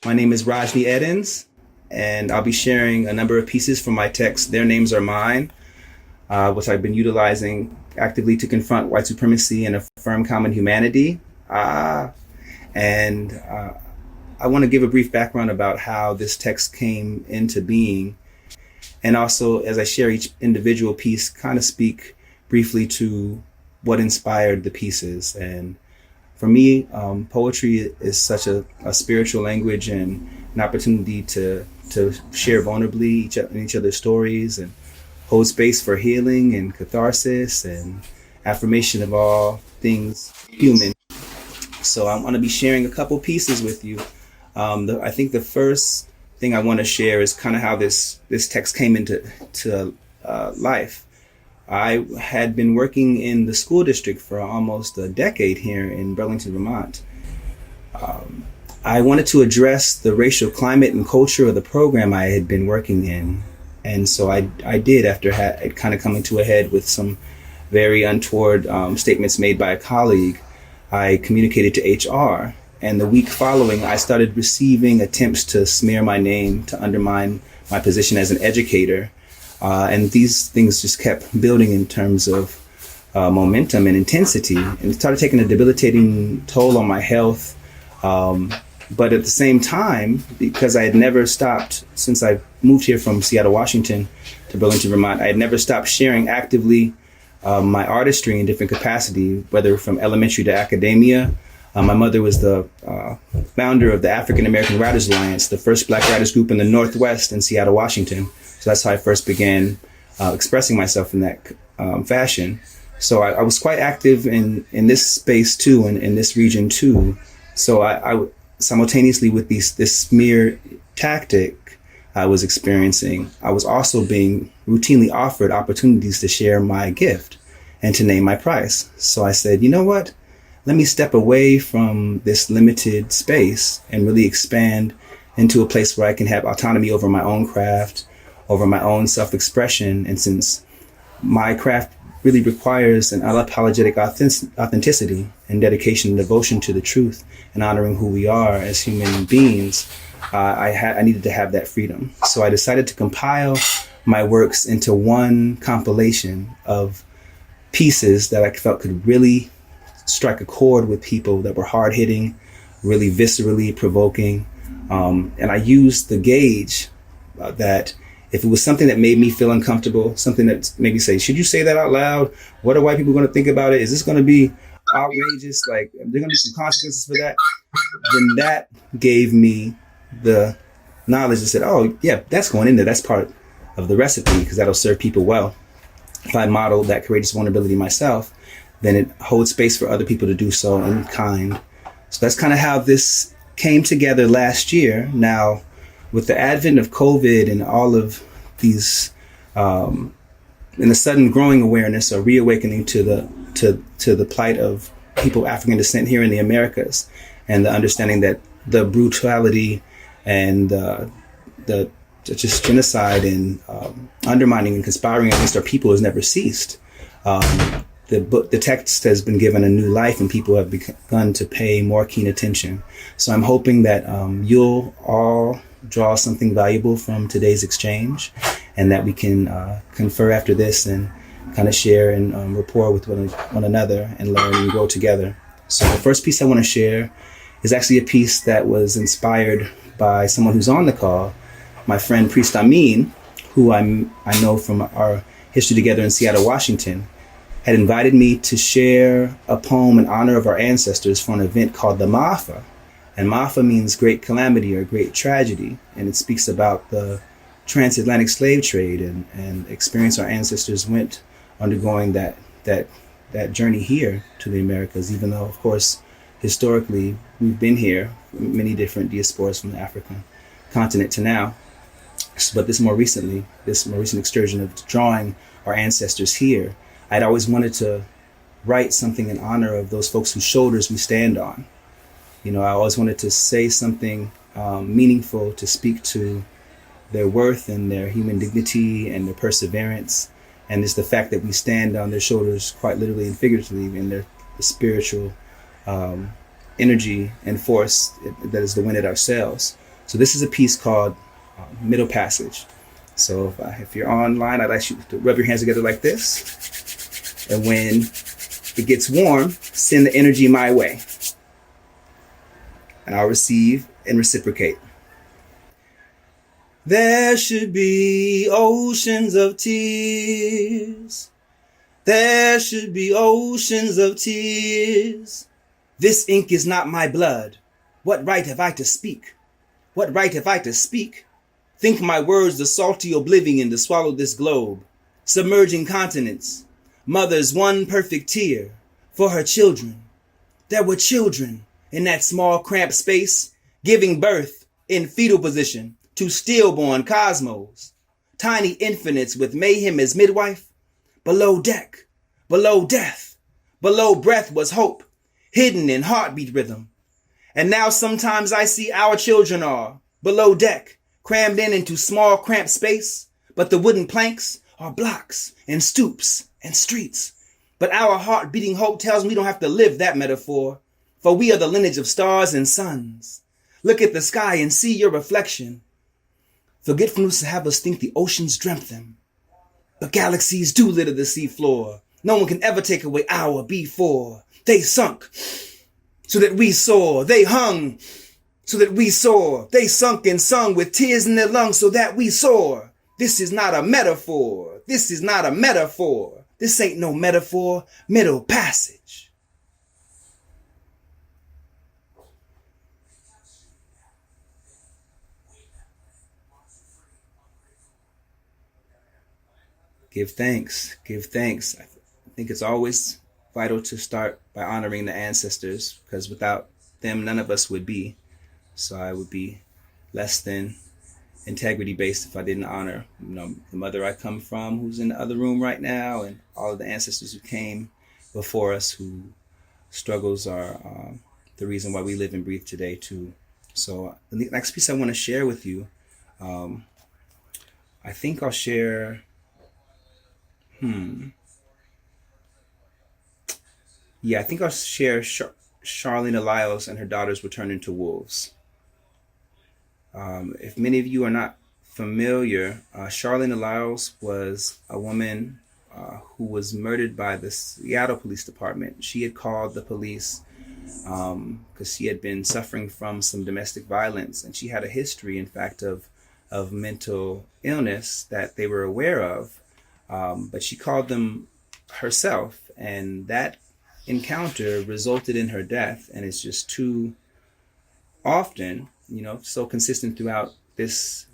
My name is Rajnii Eddins, and I'll be sharing a number of pieces from my text, Their Names Are Mine, which I've been utilizing actively to confront white supremacy and affirm common humanity. And I want to give a brief background about how this text came into being. And also, as I share each individual piece, kind of speak briefly to what inspired the pieces. And for me, poetry is such a spiritual language and an opportunity to share vulnerably in each other's stories and hold space for healing and catharsis and affirmation of all things human. So I'm going to be sharing a couple pieces with you. I think the first thing I want to share is kind of how this text came into life. I had been working in the school district for almost a decade here in Burlington, Vermont. I wanted to address the racial climate and culture of the program I had been working in. And so I did, after it kind of coming to a head with some very untoward statements made by a colleague. I communicated to HR. And the week following, I started receiving attempts to smear my name, to undermine my position as an educator. And these things just kept building in terms of momentum and intensity. And it started taking a debilitating toll on my health. But at the same time, because I had never stopped, since I moved here from Seattle, Washington to Burlington, Vermont, I had never stopped sharing actively my artistry in different capacity, whether from elementary to academia. My mother was the founder of the African American Writers Alliance, the first Black writers group in the Northwest in Seattle, Washington. So that's how I first began expressing myself in that fashion. So I was quite active in this space too, and in this region too. So I simultaneously with this smear tactic I was experiencing, I was also being routinely offered opportunities to share my gift and to name my price. So I said, you know what? Let me step away from this limited space and really expand into a place where I can have autonomy over my own craft, over my own self-expression. And since my craft really requires an unapologetic authenticity and dedication and devotion to the truth and honoring who we are as human beings, I needed to have that freedom. So I decided to compile my works into one compilation of pieces that I felt could really strike a chord with people, that were hard-hitting, really viscerally provoking. And I used the gauge that if it was something that made me feel uncomfortable, something that made me say, should you say that out loud? What are white people going to think about it? Is this going to be outrageous? Like, are there going to be some consequences for that? Then that gave me the knowledge that said, oh, yeah, that's going in there. That's part of the recipe, because that'll serve people well. If I model that courageous vulnerability myself, then it holds space for other people to do so in kind. So that's kind of how this came together last year. Now, with the advent of COVID and all of these, and the sudden growing awareness or reawakening to the plight of people of African descent here in the Americas, and the understanding that the brutality and the just genocide and undermining and conspiring against our people has never ceased. The text has been given a new life, and people have begun to pay more keen attention. So I'm hoping that you'll all draw something valuable from today's exchange, and that we can confer after this and kind of share and rapport with one another and learn and grow together. So the first piece I want to share is actually a piece that was inspired by someone who's on the call, my friend Priest Amin, who I know from our history together in Seattle, Washington, had invited me to share a poem in honor of our ancestors for an event called the Maafa. And Maafa means great calamity or great tragedy. And it speaks about the transatlantic slave trade and experience our ancestors went undergoing that journey here to the Americas, even though, of course, historically, we've been here, many different diasporas from the African continent to now. But this more recent excursion of drawing our ancestors here, I'd always wanted to write something in honor of those folks whose shoulders we stand on. You know, I always wanted to say something meaningful to speak to their worth and their human dignity and their perseverance, and it's the fact that we stand on their shoulders quite literally and figuratively in their spiritual energy and force that is the wind at our sails. So this is a piece called Middle Passage. So if you're online, I'd like you to rub your hands together like this. And when it gets warm, send the energy my way. And I'll receive and reciprocate. There should be oceans of tears. There should be oceans of tears. This ink is not my blood. What right have I to speak? What right have I to speak? Think my words the salty oblivion to swallow this globe. Submerging continents. Mother's one perfect tear for her children. There were children in that small cramped space, giving birth in fetal position to stillborn cosmos. Tiny infinites with mayhem as midwife. Below deck, below death, below breath was hope, hidden in heartbeat rhythm. And now sometimes I see our children are below deck, crammed into small cramped space, but the wooden planks are blocks and stoops and streets. But our heart-beating hope tells me we don't have to live that metaphor, for we are the lineage of stars and suns. Look at the sky and see your reflection. Forgetfulness to have us think the oceans dreamt them. But galaxies do litter the seafloor. No one can ever take away our before. They sunk so that we soar. They hung so that we soar. They sunk and sung with tears in their lungs so that we soar. This is not a metaphor. This is not a metaphor. This ain't no metaphor. Middle passage. Give thanks. Give thanks. I think it's always vital to start by honoring the ancestors, because without them, none of us would be. So I would be less than integrity based if I didn't honor, the mother I come from, who's in the other room right now, and all of the ancestors who came before us, who struggles are the reason why we live and breathe today too. So the next piece I want to share with you, I think I'll share. Yeah, I think I'll share Charlene Elias and her daughters were turned into wolves. If many of you are not familiar, Charlene Elias was a woman who was murdered by the Seattle Police Department. She had called the police because she had been suffering from some domestic violence, and she had a history, in fact, of mental illness that they were aware of. But she called them herself, and that encounter resulted in her death. And it's just too often, so consistent throughout this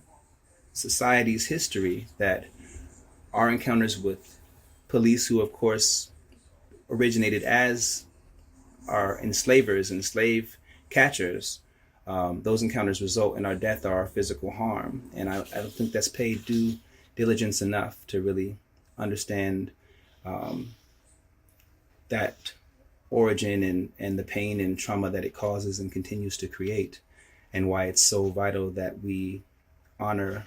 society's history that our encounters with police, who of course originated as our enslavers and slave catchers, those encounters result in our death or our physical harm. And I don't think that's paid due diligence enough to really understand that origin and the pain and trauma that it causes and continues to create, and why it's so vital that we honor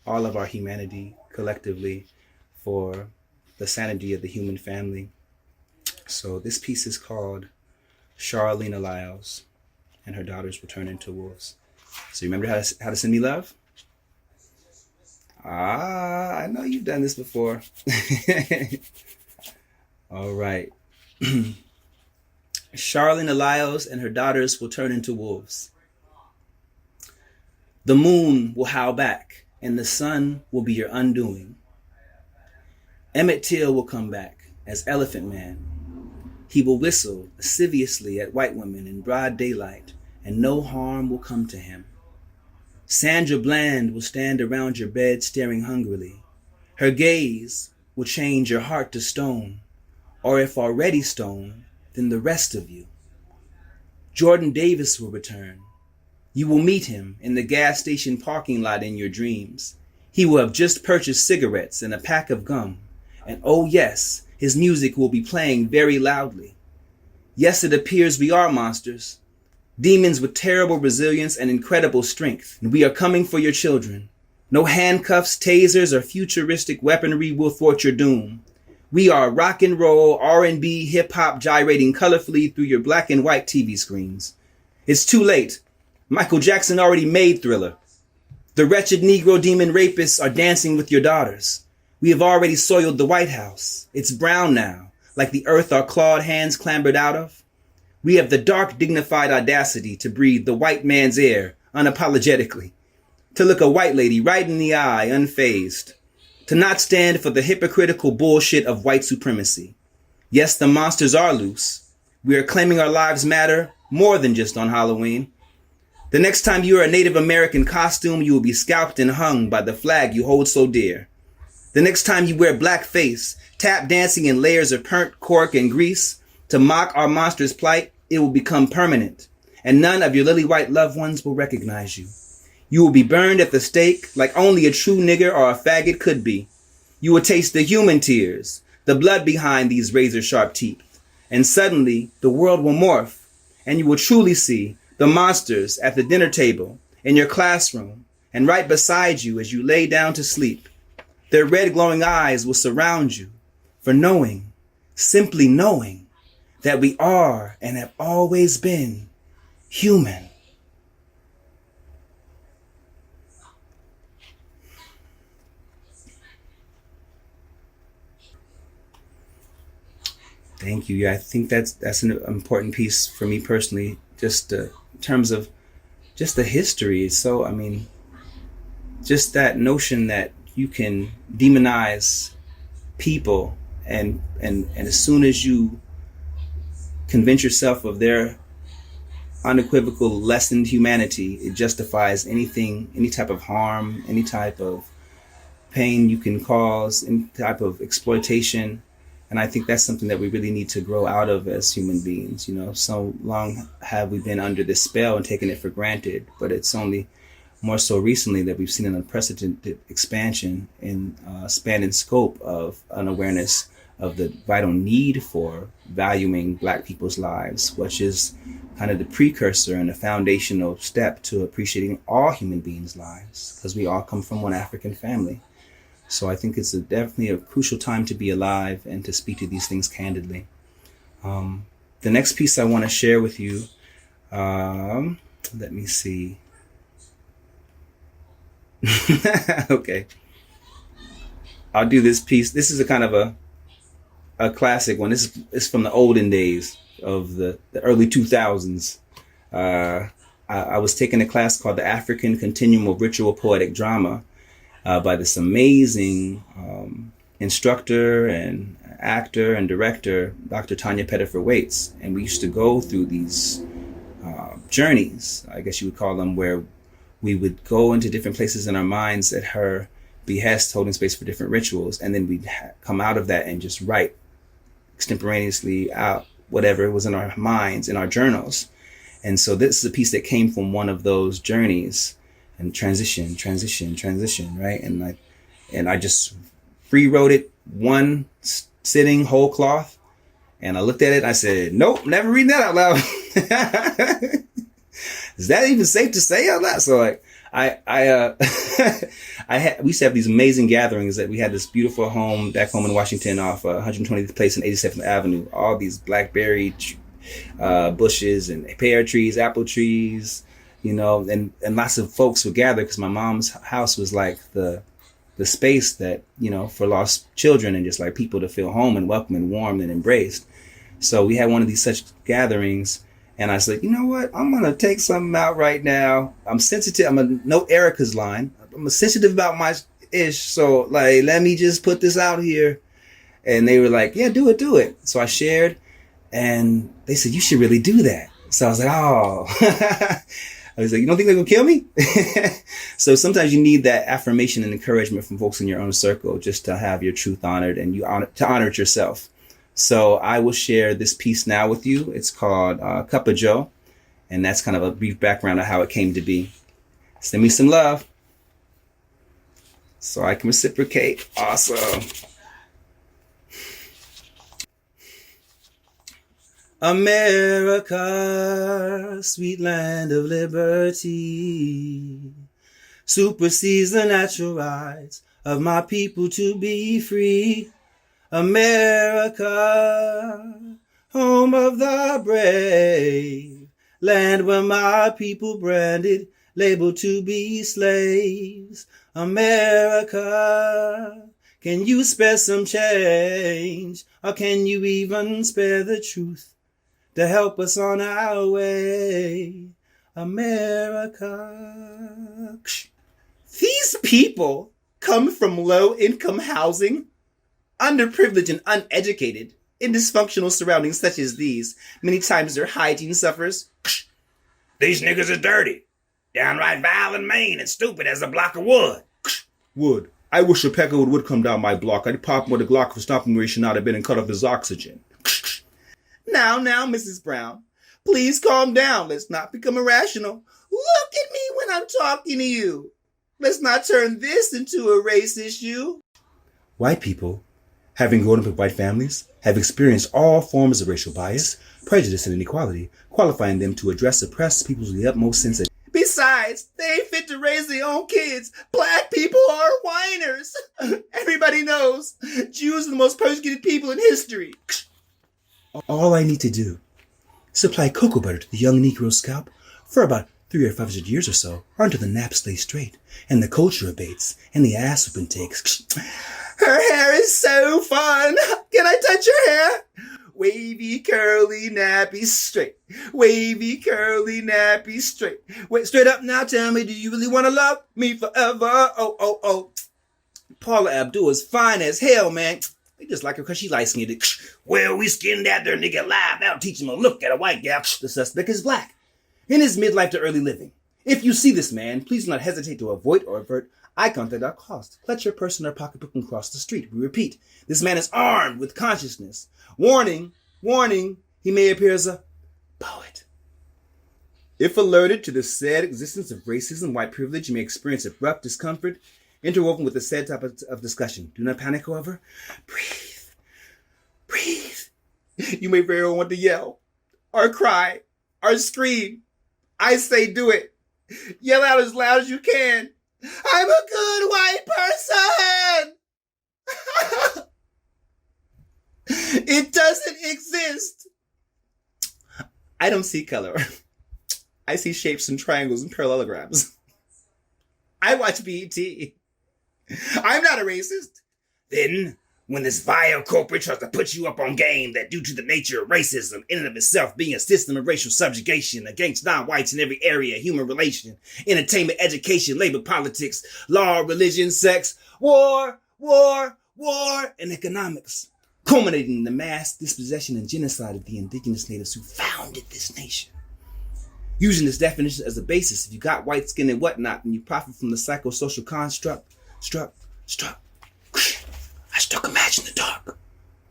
all of our humanity collectively for the sanity of the human family. So this piece is called Charlene Elias and her daughters were turned into wolves. So you remember how to send me love? I know you've done this before. All right. Charlene Elias and her daughters will turn into wolves. The moon will howl back, and the sun will be your undoing. Emmett Till will come back as Elephant Man. He will whistle lasciviously at white women in broad daylight, and no harm will come to him. Sandra Bland will stand around your bed staring hungrily. Her gaze will change your heart to stone, or if already stone, then the rest of you. Jordan Davis will return. You will meet him in the gas station parking lot in your dreams. He will have just purchased cigarettes and a pack of gum, and oh yes, his music will be playing very loudly. Yes, it appears we are monsters. Demons with terrible resilience and incredible strength. And we are coming for your children. No handcuffs, tasers, or futuristic weaponry will thwart your doom. We are rock and roll, R&B, hip hop gyrating colorfully through your black and white TV screens. It's too late. Michael Jackson already made Thriller. The wretched Negro demon rapists are dancing with your daughters. We have already soiled the White House. It's brown now, like the earth our clawed hands clambered out of. We have the dark, dignified audacity to breathe the white man's air unapologetically, to look a white lady right in the eye unfazed, to not stand for the hypocritical bullshit of white supremacy. Yes, the monsters are loose. We are claiming our lives matter more than just on Halloween. The next time you are a Native American costume, you will be scalped and hung by the flag you hold so dear. The next time you wear blackface, tap dancing in layers of burnt cork and grease to mock our monster's plight, it will become permanent, and none of your lily white loved ones will recognize you. You will be burned at the stake like only a true nigger or a faggot could be. You will taste the human tears, the blood behind these razor-sharp teeth, and suddenly the world will morph, and you will truly see the monsters at the dinner table, in your classroom, and right beside you as you lay down to sleep. Their red glowing eyes will surround you for knowing, simply knowing, that we are and have always been human. Thank you. Yeah, I think that's an important piece for me personally, just in terms of just the history. So, I mean, just that notion that you can demonize people and as soon as you convince yourself of their unequivocal lessened humanity, it justifies anything, any type of harm, any type of pain you can cause, any type of exploitation. And I think that's something that we really need to grow out of as human beings. You know, so long have we been under this spell and taken it for granted, but it's only more so recently that we've seen an unprecedented expansion in span and scope of an awareness of the vital need for valuing Black people's lives, which is kind of the precursor and the foundational step to appreciating all human beings' lives, because we all come from one African family. So I think it's definitely a crucial time to be alive and to speak to these things candidly. The next piece I want to share with you, let me see. Okay. I'll do this piece. This is a kind of a classic one. This is from the olden days of the early 2000s. I was taking a class called the African Continuum of Ritual Poetic Drama by this amazing instructor and actor and director, Dr. Tanya Pettifer Waits. And we used to go through these journeys, I guess you would call them, where we would go into different places in our minds at her behest, holding space for different rituals. And then we'd come out of that and just write extemporaneously out whatever was in our minds, in our journals. And so this is a piece that came from one of those journeys. And transition, right? And I just free wrote it, one sitting, whole cloth. And I looked at it and I said, nope, never reading that out loud. Is that even safe to say out loud? So like, we used to have these amazing gatherings that we had this beautiful home back home in Washington off 120th Place and 87th Avenue. All these blackberry bushes and pear trees, apple trees, you know, and lots of folks would gather because my mom's house was like the space that, you know, for lost children and just like people to feel home and welcome and warm and embraced. So we had one of these such gatherings. And I was like, you know what? I'm going to take something out right now. I'm sensitive. I'm going to note Erica's line. I'm sensitive about my ish. So like, let me just put this out here. And they were like, yeah, do it. So I shared and they said, you should really do that. So I was like, oh, I was like, you don't think they're going to kill me? So sometimes you need that affirmation and encouragement from folks in your own circle just to have your truth honored and to honor it yourself. So I will share this piece now with you. It's called Cup of Joe. And that's kind of a brief background of how it came to be. Send me some love so I can reciprocate. Awesome. America, sweet land of liberty, supersedes the natural rights of my people to be free. America, home of the brave, Land where my people branded, labeled to be slaves. America, can you spare some change? Or can you even spare the truth to help us on our way? America. These people come from low-income housing, underprivileged and uneducated, in dysfunctional surroundings such as these. Many times their hygiene suffers. These niggas are dirty, downright vile and mean, and stupid as a block of wood. Wood. I wish a pecker would come down my block. I'd pop him with a Glock for stopping where he should not have been and cut off his oxygen. Now, Mrs. Brown, please calm down. Let's not become irrational. Look at me when I'm talking to you. Let's not turn this into a race issue. White people, having grown up in white families, have experienced all forms of racial bias, prejudice, and inequality, qualifying them to address oppressed peoples with the utmost sense of... Besides, they ain't fit to raise their own kids. Black people are whiners. Everybody knows Jews are the most persecuted people in history. All I need to do is supply cocoa butter to the young Negro scalp for about 300 or 500 years or so, or until the naps lay straight, and the culture abates, and the ass whooping takes. Her hair is so fun. Can I touch her hair? Wavy, curly, nappy, straight. Wavy, curly, nappy, straight. Wait, straight up now, tell me, do you really want to love me forever? Oh. Paula Abdul is fine as hell, man. They just like her because she light-skinned. Well, we skinned that there nigga alive. That'll teach him a look at a white gal. The suspect is black, in his midlife to early living. If you see this man, please do not hesitate to avoid or avert eye contact at all costs. Clutch your purse in or pocketbook and cross the street. We repeat, this man is armed with consciousness. Warning, he may appear as a poet. If alerted to the said existence of racism, white privilege, you may experience abrupt discomfort interwoven with the said topic of discussion. Do not panic, however. Breathe. You may very well want to yell, or cry, or scream. I say do it. Yell out as loud as you can. I'm a good white person! It doesn't exist. I don't see color. I see shapes and triangles and parallelograms. I watch BET. I'm not a racist. Then, when this vile culprit tries to put you up on game that due to the nature of racism, in and of itself being a system of racial subjugation against non-whites in every area, human relation, entertainment, education, labor, politics, law, religion, sex, war, and economics, culminating in the mass dispossession and genocide of the indigenous natives who founded this nation. Using this definition as a basis, if you got white skin and whatnot, and you profit from the psychosocial construct, struck. I struck a match in the dark,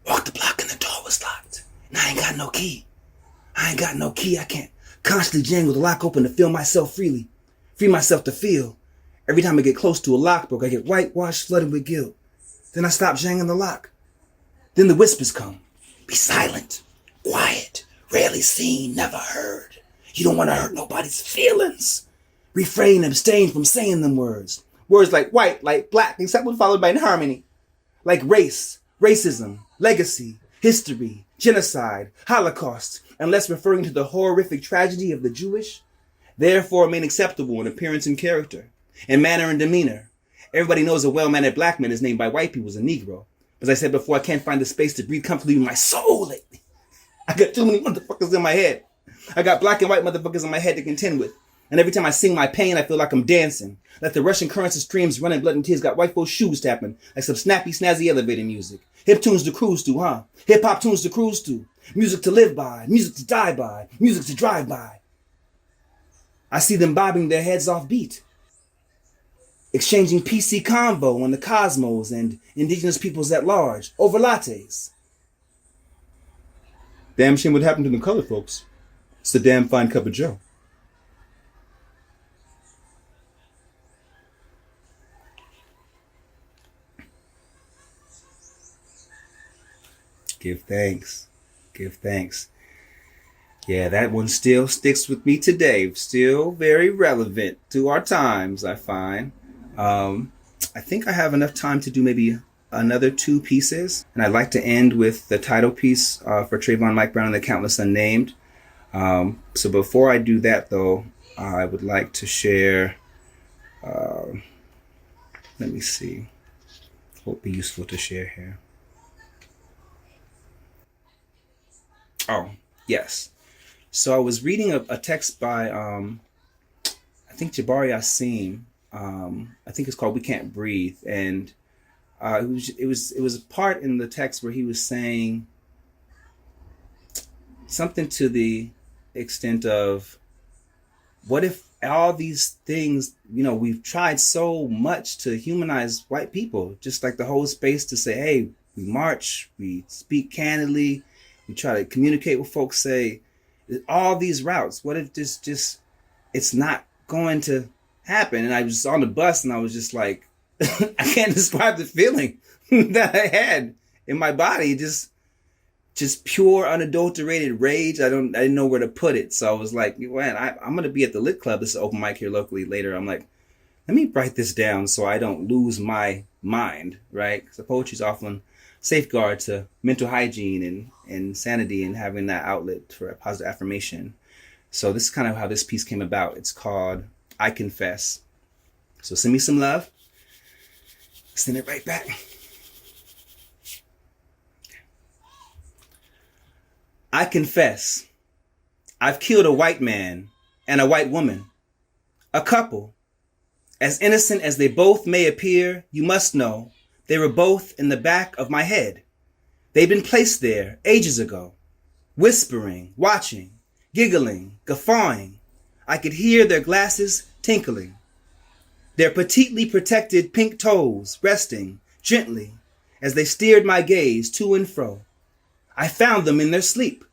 walked the block and the door was locked. And I ain't got no key. I can't constantly jangle the lock open to feel myself freely. Free myself to feel. Every time I get close to a lockbook, I get whitewashed, flooded with guilt. Then I stop jangling the lock. Then the whispers come. Be silent, quiet, rarely seen, never heard. You don't want to hurt nobody's feelings. Refrain, abstain from saying them words. Words like white, like black, except when followed by harmony. Like race, racism, legacy, history, genocide, Holocaust, unless referring to the horrific tragedy of the Jewish, therefore remain acceptable in appearance and character, in manner and demeanor. Everybody knows a well-mannered black man is named by white people as a Negro. As I said before, I can't find the space to breathe comfortably with my soul lately. I got too many motherfuckers in my head. I got black and white motherfuckers in my head to contend with. And every time I sing my pain, I feel like I'm dancing. Like the rushing currents of streams running blood and tears got white folks' shoes tapping. Like some snappy, snazzy elevator music. Hip tunes to cruise to, huh? Hip-hop tunes to cruise to. Music to live by. Music to die by. Music to drive by. I see them bobbing their heads off beat. Exchanging PC convo on the cosmos and indigenous peoples at large. Over lattes. Damn shame what happened to the colored folks. It's a damn fine cup of joe. Give thanks. Yeah, that one still sticks with me today. Still very relevant to our times, I find. I think I have enough time to do maybe another 2 pieces. And I'd like to end with the title piece for Trayvon Mike Brown and the Countless Unnamed. So before I do that, though, I would like to share. Let me see. What would be useful to share here? Oh, yes. So I was reading a text by, I think Jabari Yassim. I think it's called "We Can't Breathe," and it was a part in the text where he was saying something to the extent of, what if all these things, we've tried so much to humanize white people, just like the whole space to say, hey, we march, we speak candidly, we try to communicate with folks, say all these routes. What if this just, it's not going to happen? And I was on the bus and I was just like, I can't describe the feeling that I had in my body. Just pure unadulterated rage. I didn't know where to put it. So I was like, man, I'm going to be at the Lit Club. This is an open mic here locally later. I'm like, let me write this down so I don't lose my mind, right? Because poetry is often safeguard to mental hygiene and sanity and having that outlet for a positive affirmation. So this is kind of how this piece came about. It's called I Confess. So send me some love. Send it right back. I confess, I've killed a white man and a white woman, a couple. As innocent as they both may appear, you must know they were both in the back of my head. They'd been placed there ages ago, whispering, watching, giggling, guffawing. I could hear their glasses tinkling, their petitely protected pink toes resting gently as they steered my gaze to and fro. I found them in their sleep,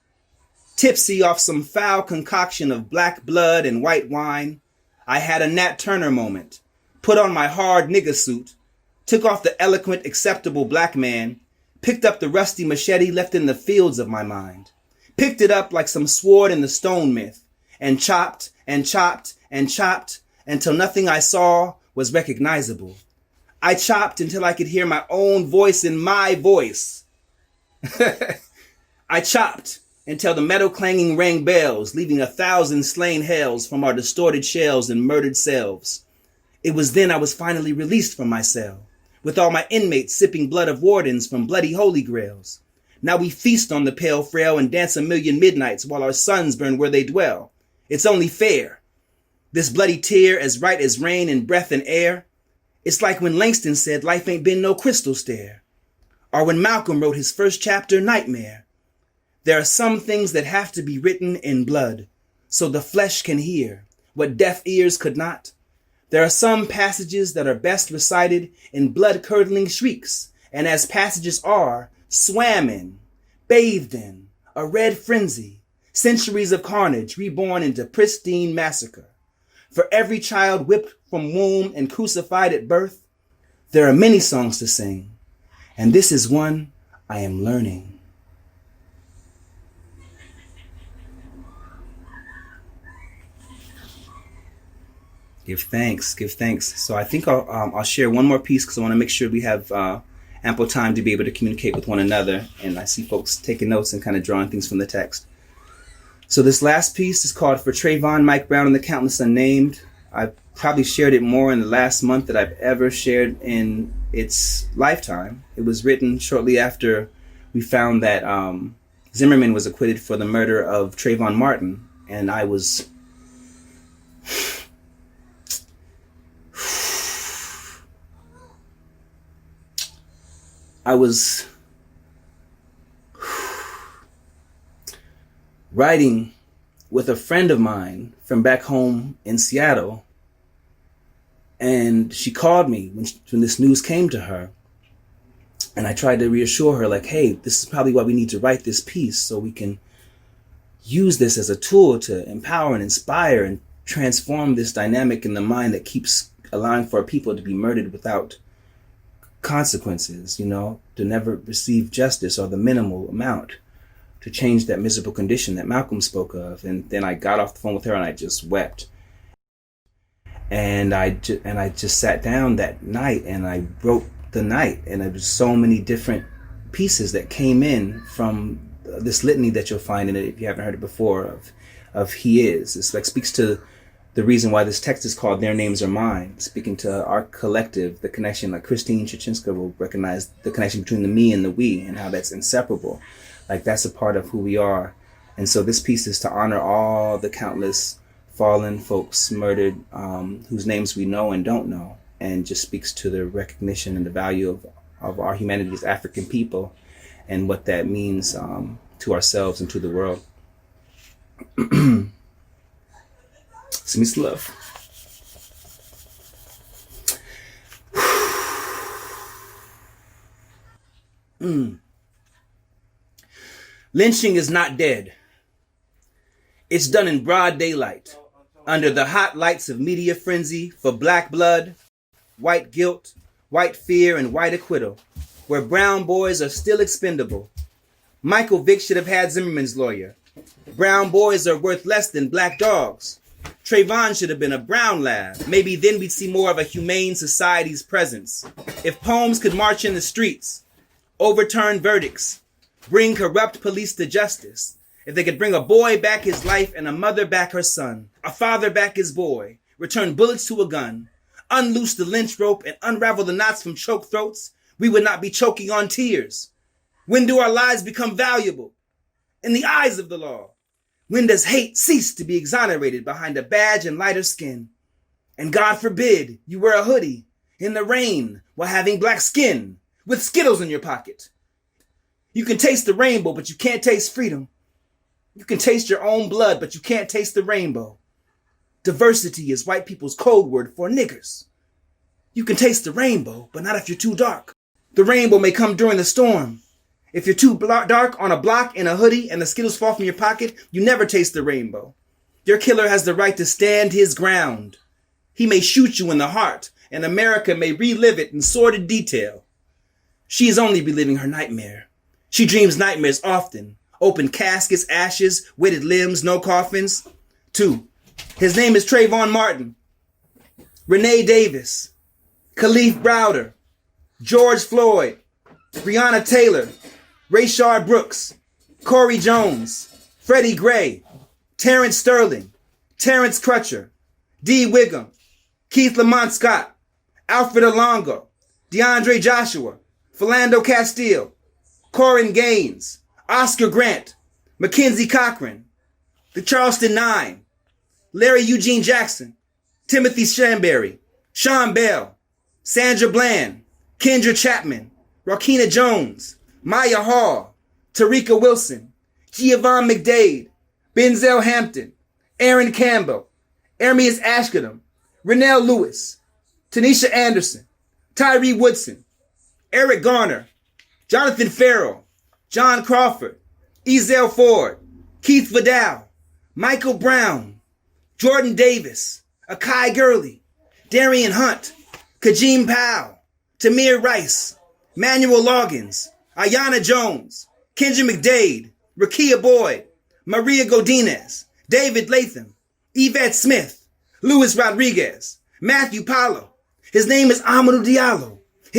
tipsy off some foul concoction of black blood and white wine. I had a Nat Turner moment, put on my hard nigga suit, took off the eloquent, acceptable black man, picked up the rusty machete left in the fields of my mind, picked it up like some sword in the stone myth, and chopped and chopped and chopped until nothing I saw was recognizable. I chopped until I could hear my own voice in my voice. I chopped until the metal clanging rang bells, leaving 1,000 slain hells from our distorted shells and murdered selves. It was then I was finally released from my cell, with all my inmates sipping blood of wardens from bloody holy grails. Now we feast on the pale frail and dance a million midnights while our suns burn where they dwell. It's only fair. This bloody tear as right as rain and breath and air. It's like when Langston said life ain't been no crystal stair. Or when Malcolm wrote his first chapter, Nightmare. There are some things that have to be written in blood, so the flesh can hear what deaf ears could not. There are some passages that are best recited in blood-curdling shrieks, and as passages are, swam in, bathed in, a red frenzy, centuries of carnage reborn into pristine massacre. For every child whipped from womb and crucified at birth, there are many songs to sing, and this is one I am learning. Give thanks, give thanks. So I think I'll share one more piece because I want to make sure we have ample time to be able to communicate with one another. And I see folks taking notes and kind of drawing things from the text. So this last piece is called For Trayvon, Mike Brown, and the Countless Unnamed. I've probably shared it more in the last month than I've ever shared in its lifetime. It was written shortly after we found that Zimmerman was acquitted for the murder of Trayvon Martin. And I was... writing with a friend of mine from back home in Seattle, and she called me when this news came to her, and I tried to reassure her, like, hey, this is probably why we need to write this piece, so we can use this as a tool to empower and inspire and transform this dynamic in the mind that keeps allowing for people to be murdered without consequences, to never receive justice or the minimal amount, to change that miserable condition that Malcolm spoke of. And then I got off the phone with her and I just wept. And I just sat down that night and I wrote the night, and there was so many different pieces that came in from this litany that you'll find in it if you haven't heard it before, of of he is. It's like speaks to the reason why this text is called Their Names Are Mine, speaking to our collective, the connection, like Christine Chichinska will recognize the connection between the me and the we and how that's inseparable. Like that's a part of who we are. And so this piece is to honor all the countless fallen folks murdered, whose names we know and don't know, and just speaks to the recognition and the value of our humanity as African people and what that means to ourselves and to the world. Send me some love. Lynching is not dead. It's done in broad daylight, under the hot lights of media frenzy for black blood, white guilt, white fear, and white acquittal, where brown boys are still expendable. Michael Vick should have had Zimmerman's lawyer. Brown boys are worth less than black dogs. Trayvon should have been a brown lad. Maybe then we'd see more of a humane society's presence. If poems could march in the streets, overturn verdicts, bring corrupt police to justice, if they could bring a boy back his life and a mother back her son, a father back his boy, return bullets to a gun, unloose the lynch rope and unravel the knots from choked throats, we would not be choking on tears. When do our lives become valuable in the eyes of the law? When does hate cease to be exonerated behind a badge and lighter skin? And God forbid you wear a hoodie in the rain while having black skin with Skittles in your pocket. You can taste the rainbow, but you can't taste freedom. You can taste your own blood, but you can't taste the rainbow. Diversity is white people's code word for niggers. You can taste the rainbow, but not if you're too dark. The rainbow may come during the storm. If you're too dark on a block in a hoodie and the Skittles fall from your pocket, you never taste the rainbow. Your killer has the right to stand his ground. He may shoot you in the heart, and America may relive it in sordid detail. She is only reliving her nightmare. She dreams nightmares often. Open caskets, ashes, wetted limbs, no coffins. 2. His name is Trayvon Martin, Renee Davis, Khalif Browder, George Floyd, Breonna Taylor, Rayshard Brooks, Corey Jones, Freddie Gray, Terrence Sterling, Terrence Crutcher, Dee Wiggum, Keith Lamont Scott, Alfred Alongo, DeAndre Joshua, Philando Castile, Corin Gaines, Oscar Grant, Mackenzie Cochran, the Charleston Nine, Larry Eugene Jackson, Timothy Shamberry, Sean Bell, Sandra Bland, Kendra Chapman, Rakina Jones, Maya Hall, Tarika Wilson, Giovanni McDade, Benzel Hampton, Aaron Campbell, Ermias Ashkadam, Rennell Lewis, Tanisha Anderson, Tyree Woodson, Eric Garner, Jonathan Farrell, John Crawford, Ezell Ford, Keith Vidal, Michael Brown, Jordan Davis, Akai Gurley, Darian Hunt, Kajim Powell, Tamir Rice, Manuel Loggins, Ayanna Jones, Kendra McDade, Rakia Boyd, Maria Godinez, David Latham, Yvette Smith, Luis Rodriguez, Matthew Paulo. His name is Amadou Diallo. He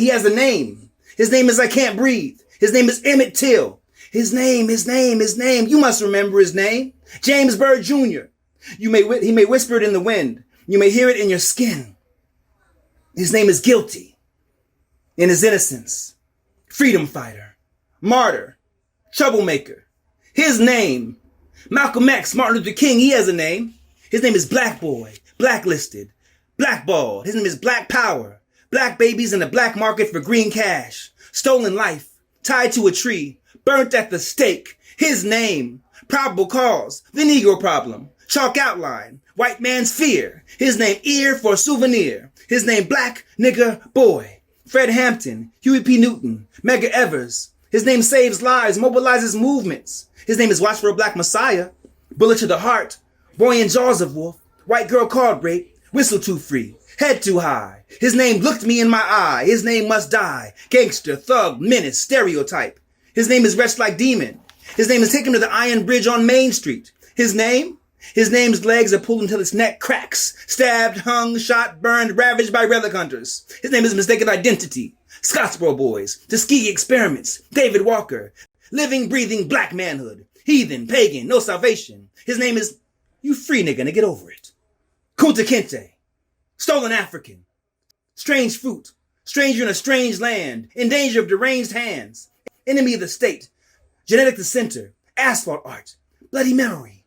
has a name. His name is I Can't Breathe. His name is Emmett Till. His name. You must remember his name. James Byrd Jr. He may whisper it in the wind. You may hear it in your skin. His name is Guilty. In his innocence. Freedom fighter. Martyr. Troublemaker. His name. Malcolm X, Martin Luther King, he has a name. His name is Black Boy. Blacklisted. Blackballed. His name is Black Power. Black babies in the black market for green cash. Stolen life. Tied to a tree. Burnt at the stake. His name. Probable cause. The Negro problem. Chalk outline. White man's fear. His name ear for souvenir. His name Black Nigger Boy. Fred Hampton. Huey P. Newton. Medgar Evers. His name saves lives. Mobilizes movements. His name is Watch for a Black Messiah. Bullet to the heart. Boy in jaws of wolf. White girl called rape. Whistle too free. Head too high. His name looked me in my eye. His name must die. Gangster, thug, menace, stereotype. His name is Wretched Like Demon. His name is Take Him to the Iron Bridge on Main Street. His name's legs are pulled until its neck cracks. Stabbed, hung, shot, burned, ravaged by relic hunters. His name is Mistaken Identity. Scottsboro Boys. Tuskegee Experiments. David Walker. Living, breathing black manhood. Heathen, pagan, no salvation. His name is, you free nigga, now get over it. Kunta Kinte, stolen African, strange fruit, stranger in a strange land, in danger of deranged hands, enemy of the state, genetic dissenter, asphalt art, bloody memory,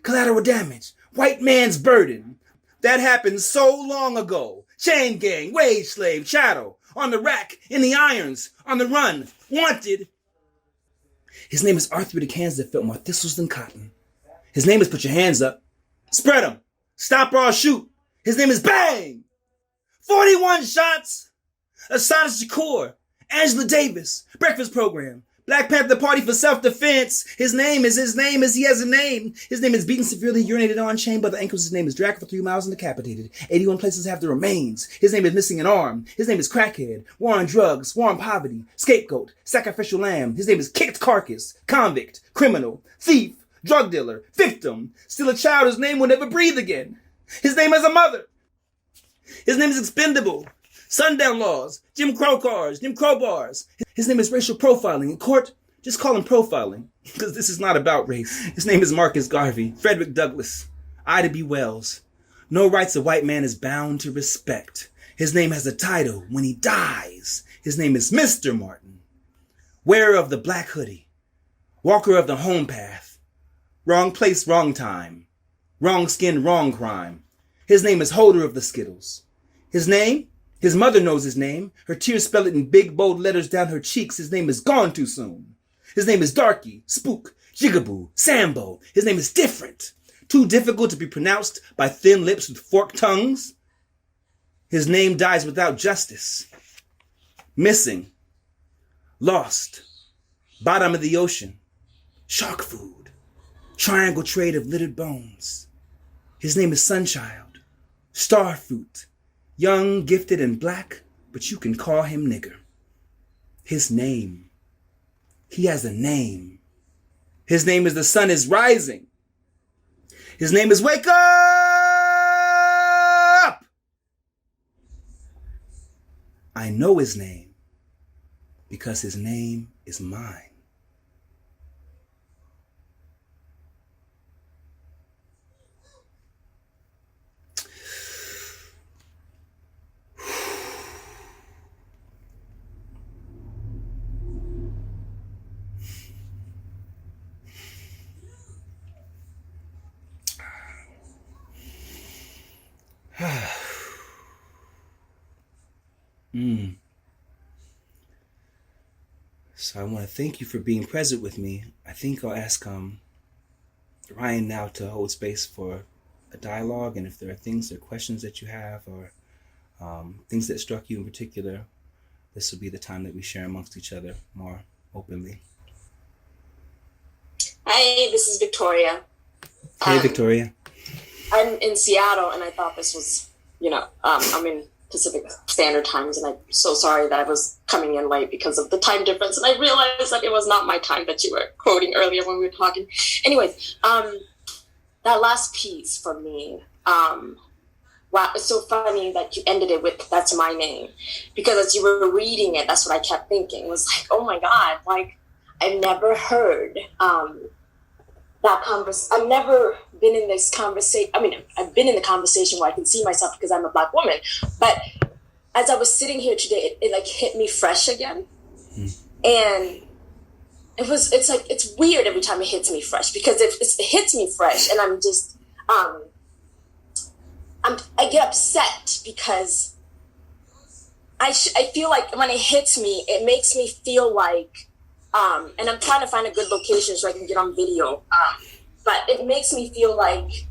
collateral damage, white man's burden. That happened so long ago. Chain gang, wage slave, chattel, on the rack, in the irons, on the run, wanted. His name is arthritic hands that felt more thistles than cotton. His name is put your hands up, spread them, stop or I'll shoot. His name is Bang! 41 shots! Asada Shakur, Angela Davis, Breakfast Program, Black Panther Party for Self-Defense. His name is, he has a name. His name is beaten severely, urinated on, chained by the ankles. His name is dragged for 3 miles and decapitated. 81 places have the remains. His name is missing an arm. His name is crackhead, war on drugs, war on poverty, scapegoat, sacrificial lamb. His name is kicked carcass, convict, criminal, thief, drug dealer, victim, still a child whose name will never breathe again. His name is a mother. His name is expendable. Sundown laws, Jim Crow cars, Jim Crow bars. His name is racial profiling. In court, just call him profiling, because this is not about race. His name is Marcus Garvey, Frederick Douglass, Ida B. Wells. No rights a white man is bound to respect. His name has a title when he dies. His name is Mr. Martin, wearer of the black hoodie, walker of the home path, wrong place, wrong time, wrong skin, wrong crime. His name is holder of the Skittles. His name? His mother knows his name. Her tears spell it in big, bold letters down her cheeks. His name is Gone Too Soon. His name is Darky, Spook, Jigaboo, Sambo. His name is Different. Too difficult to be pronounced by thin lips with forked tongues. His name dies without justice. Missing. Lost. Bottom of the ocean. Shark food. Triangle trade of littered bones. His name is Sunchild. Starfruit. Young, gifted, and black, but you can call him nigger. His name. He has a name. His name is The Sun is Rising. His name is Wake Up! I know his name because his name is mine. So I want to thank you for being present with me. I think I'll ask Ryan now to hold space for a dialogue, and if there are things or questions that you have, or things that struck you in particular, this will be the time that we share amongst each other more openly. Hi, this is Victoria. Hey, Victoria. I'm in Seattle, and I thought this was, I'm in Pacific Standard Times, and I'm so sorry that I was coming in late because of the time difference, and I realized that it was not my time that you were quoting earlier when we were talking. Anyways, that last piece for me, wow, it's so funny that you ended it with, that's my name, because as you were reading it, that's what I kept thinking. It was like, oh my God, like, I've never heard that conversation. I've never been in this conversation. I mean, I've been in the conversation where I can see myself because I'm a Black woman. But as I was sitting here today, it like hit me fresh again. And it's weird every time it hits me fresh, because if it hits me fresh and I'm just, I get upset because I feel like when it hits me, it makes me feel like, and I'm trying to find a good location so I can get on video. But it makes me feel like,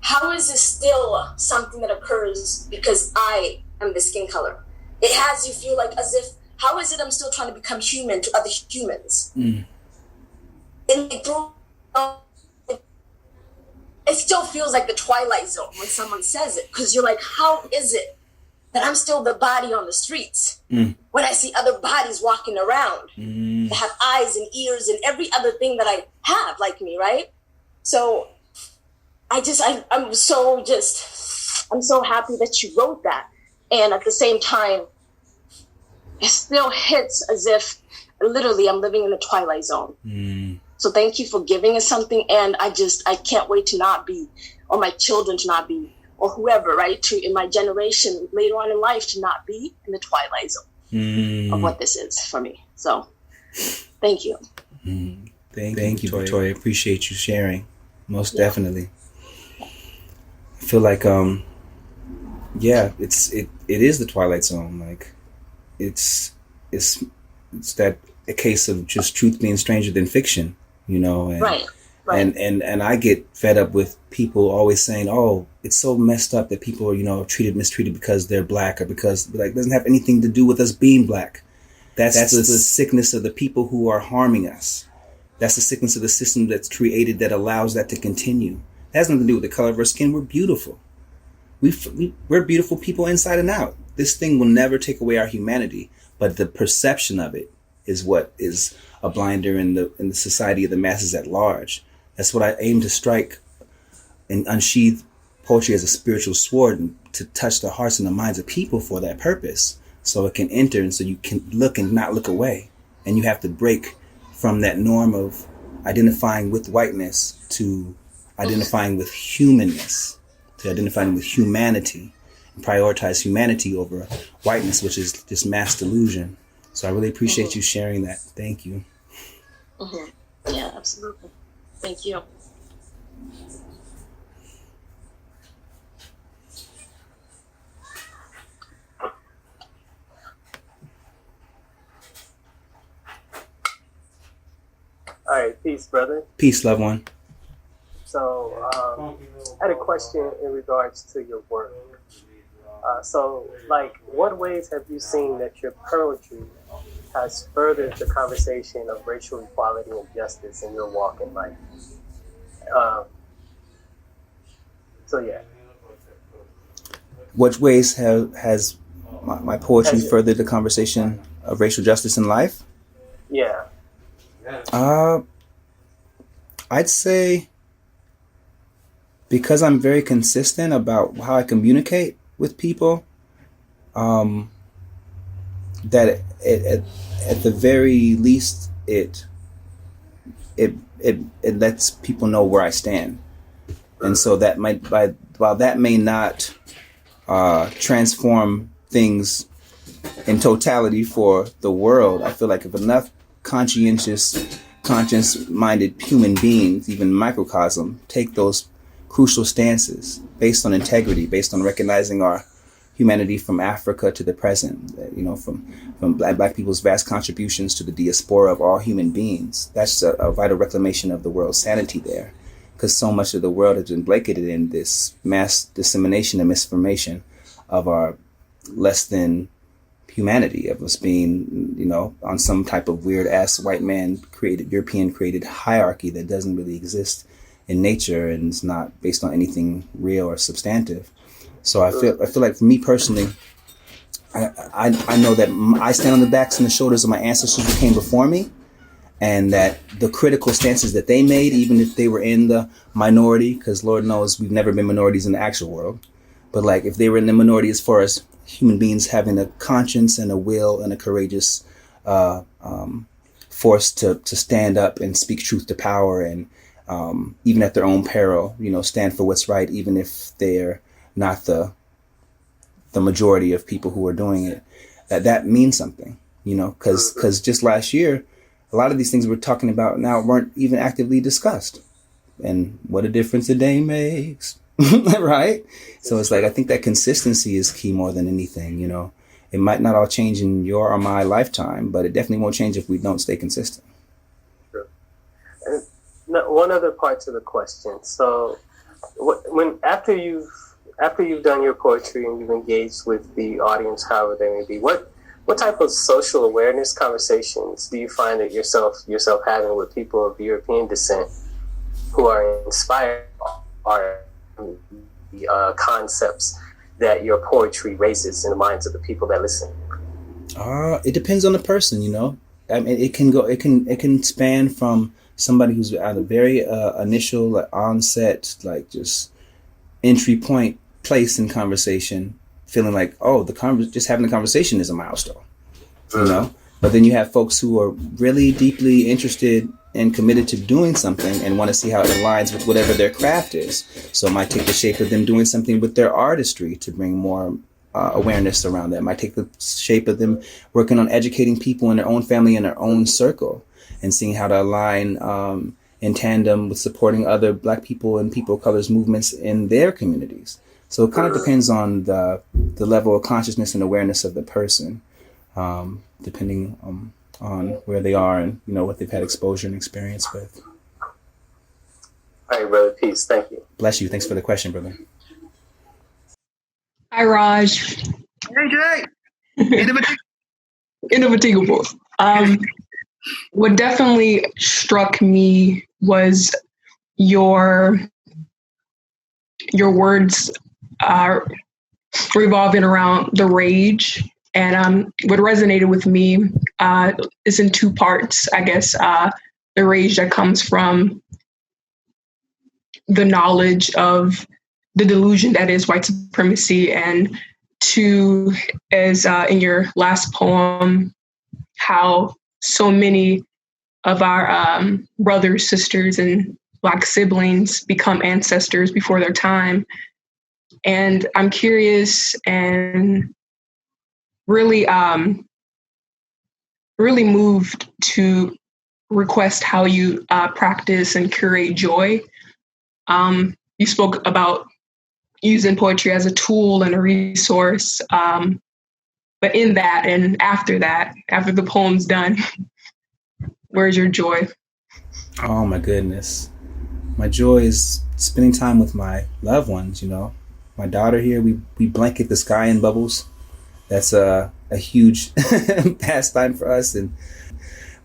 how is this still something that occurs because I am the skin color? It has you feel like as if, how is it I'm still trying to become human to other humans? And it still feels like the Twilight Zone when someone says it, because you're like, how is it that I'm still the body on the streets when I see other bodies walking around that have eyes and ears and every other thing that I have like me, right? So I'm so happy that you wrote that. And at the same time, it still hits as if literally I'm living in the Twilight Zone. So thank you for giving us something. And I can't wait to not be, or my children to not be, or whoever, right, to in my generation later on in life to not be in the twilight zone of what this is for me. So thank you. Thank you, Victoria. Appreciate you sharing. Most definitely. I feel like it is the twilight zone. Like it's that a case of just truth being stranger than fiction, and, right. And I get fed up with people always saying, oh, it's so messed up that people are, mistreated because they're black, or because it doesn't have anything to do with us being black. That's the sickness of the people who are harming us. That's the sickness of the system that's created that allows that to continue. It has nothing to do with the color of our skin. We're beautiful. We're beautiful people inside and out. This thing will never take away our humanity, but the perception of it is what is a blinder in the society of the masses at large. That's what I aim to strike and unsheath poetry as a spiritual sword, and to touch the hearts and the minds of people for that purpose, so it can enter and so you can look and not look away. And you have to break from that norm of identifying with whiteness to identifying with humanness, to identifying with humanity, and prioritize humanity over whiteness, which is just mass delusion. So I really appreciate you sharing that. Thank you. Yeah, absolutely. Thank you. All right, peace, brother. Peace, loved one. So, I had a question in regards to your work. What ways have you seen that your poetry has furthered the conversation of racial equality and justice in your walk in life? What ways has my poetry furthered the conversation of racial justice in life? Yeah. I'd say because I'm very consistent about how I communicate with people, that at the very least it lets people know where I stand, and so that while that may not transform things in totality for the world, I feel like if enough conscious-minded human beings, even microcosm, take those crucial stances based on integrity, based on recognizing our humanity from Africa to the present, from black people's vast contributions to the diaspora of all human beings. That's a vital reclamation of the world's sanity there, because so much of the world has been blanketed in this mass dissemination and misinformation of our less than humanity, of us being, on some type of weird ass white man created, European created hierarchy that doesn't really exist in nature and is not based on anything real or substantive. So I feel like for me personally, I know that I stand on the backs and the shoulders of my ancestors who came before me, and that the critical stances that they made, even if they were in the minority, because Lord knows we've never been minorities in the actual world, but like if they were in the minority as far as human beings having a conscience and a will and a courageous force to stand up and speak truth to power, and even at their own peril, stand for what's right, even if they're not the majority of people who are doing it, that means something, because just last year, a lot of these things we're talking about now weren't even actively discussed. And what a difference a day makes, right? So it's like, I think that consistency is key more than anything, It might not all change in your or my lifetime, but it definitely won't change if we don't stay consistent. Sure. And one other part to the question. So after you've done your poetry and you've engaged with the audience, however they may be, what type of social awareness conversations do you find that yourself having with people of European descent who are inspired by the concepts that your poetry raises in the minds of the people that listen? It depends on the person, I mean, it can span from somebody who's at a very initial onset, just entry point place in conversation, feeling like, oh, just having the conversation is a milestone, But then you have folks who are really deeply interested and committed to doing something and want to see how it aligns with whatever their craft is. So it might take the shape of them doing something with their artistry to bring more awareness around that. It might take the shape of them working on educating people in their own family and their own circle and seeing how to align in tandem with supporting other Black people and people of color's movements in their communities. So it kind of depends on the level of consciousness and awareness of the person, depending on where they are and, you know, what they've had exposure and experience with. All right, brother. Peace. Thank you. Bless you. Thanks for the question, brother. Hi, Raj. Hey, Jay. Indefatigable. What definitely struck me was your words revolving around the rage. And what resonated with me is in two parts, I guess. The rage that comes from the knowledge of the delusion that is white supremacy, and two, as in your last poem, how so many of our brothers, sisters, and Black siblings become ancestors before their time. And I'm curious and really moved to request how you practice and curate joy. You spoke about using poetry as a tool and a resource, but in that and after that, after the poem's done, where's your joy? Oh my goodness. My joy is spending time with my loved ones, you know. My daughter here, we blanket the sky in bubbles. That's a huge pastime for us, and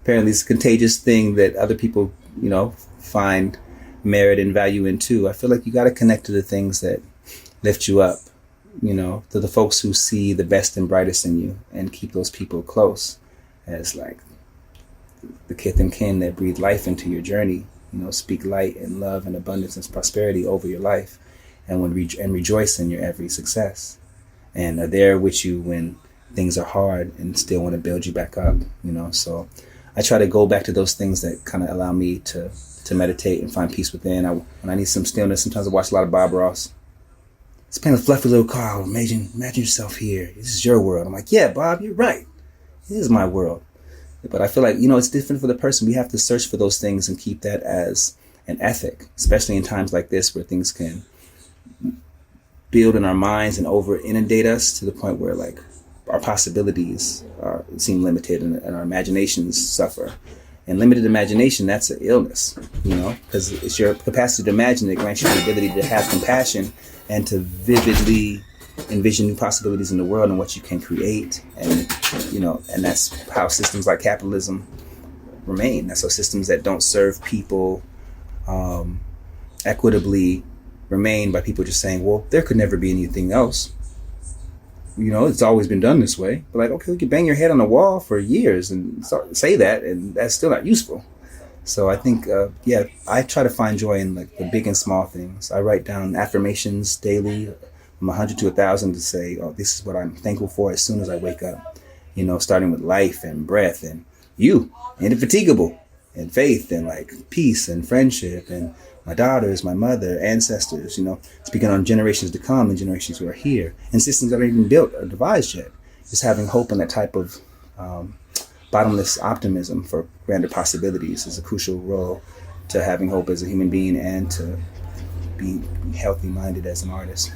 apparently it's a contagious thing that other people, you know, find merit and value in too. I feel like you got to connect to the things that lift you up, you know, to the folks who see the best and brightest in you, and keep those people close as like the kith and kin that breathe life into your journey. You know, speak light and love and abundance and prosperity over your life, and rejoice in your every success, and are there with you when things are hard and still want to build you back up. You know, so I try to go back to those things that kind of allow me to meditate and find peace within. When I need some stillness, sometimes I watch a lot of Bob Ross. It's playing a fluffy little car. Imagine yourself here. This is your world. I'm like, yeah, Bob, you're right. This is my world. But I feel like, you know, it's different for the person. We have to search for those things and keep that as an ethic, especially in times like this where things can build in our minds and over inundate us to the point where like our possibilities seem limited and our imaginations suffer. And limited imagination, that's an illness, you know, because it's your capacity to imagine that grants you the ability to have compassion and to vividly envision new possibilities in the world and what you can create. And, you know, and that's how systems like capitalism remain. That's how systems that don't serve people equitably remain, by people just saying, well, there could never be anything else. You know, it's always been done this way. But like, okay, you can bang your head on the wall for years and say that, and that's still not useful. So I think, I try to find joy in like the big and small things. I write down affirmations daily from 100 to 1,000 to say, oh, this is what I'm thankful for as soon as I wake up. You know, starting with life and breath and you, indefatigable, and faith and like peace and friendship and my daughters, my mother, ancestors, you know, speaking on generations to come and generations who are here, and systems that aren't even built or devised yet. Just having hope in that type of bottomless optimism for grander possibilities is a crucial role to having hope as a human being and to be healthy minded as an artist.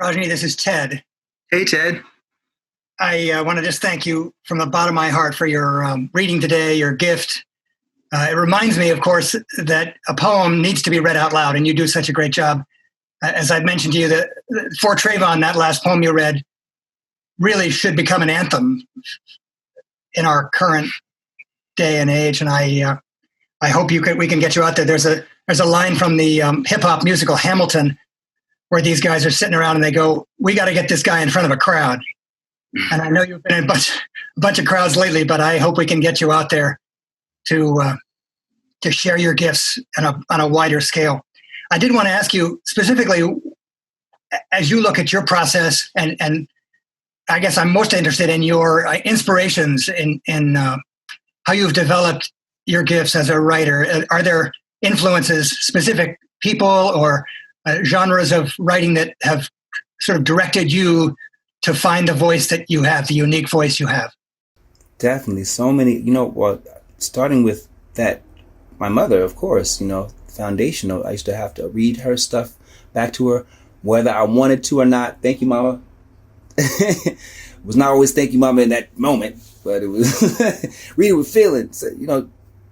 Rajnii, this is Ted. Hey, Ted. I want to just thank you from the bottom of my heart for your reading today, your gift. It reminds me, of course, that a poem needs to be read out loud, and you do such a great job. As I mentioned to you, for Trayvon, that last poem you read really should become an anthem in our current day and age, and I hope we can get you out there. There's a line from the hip-hop musical Hamilton where these guys are sitting around and they go, we got to get this guy in front of a crowd. And I know you've been in a bunch of crowds lately, but I hope we can get you out there to to share your gifts on a wider scale. I did want to ask you specifically, as you look at your process, and I guess I'm most interested in your inspirations in how you've developed your gifts as a writer. Are there influences, specific people or genres of writing that have sort of directed you to find the voice that you have, the unique voice you have? Definitely. So many, starting with that, my mother, of course, foundational. I used to have to read her stuff back to her, whether I wanted to or not. Thank you, Mama. It was not always thank you, Mama, in that moment, but it was read it with feelings,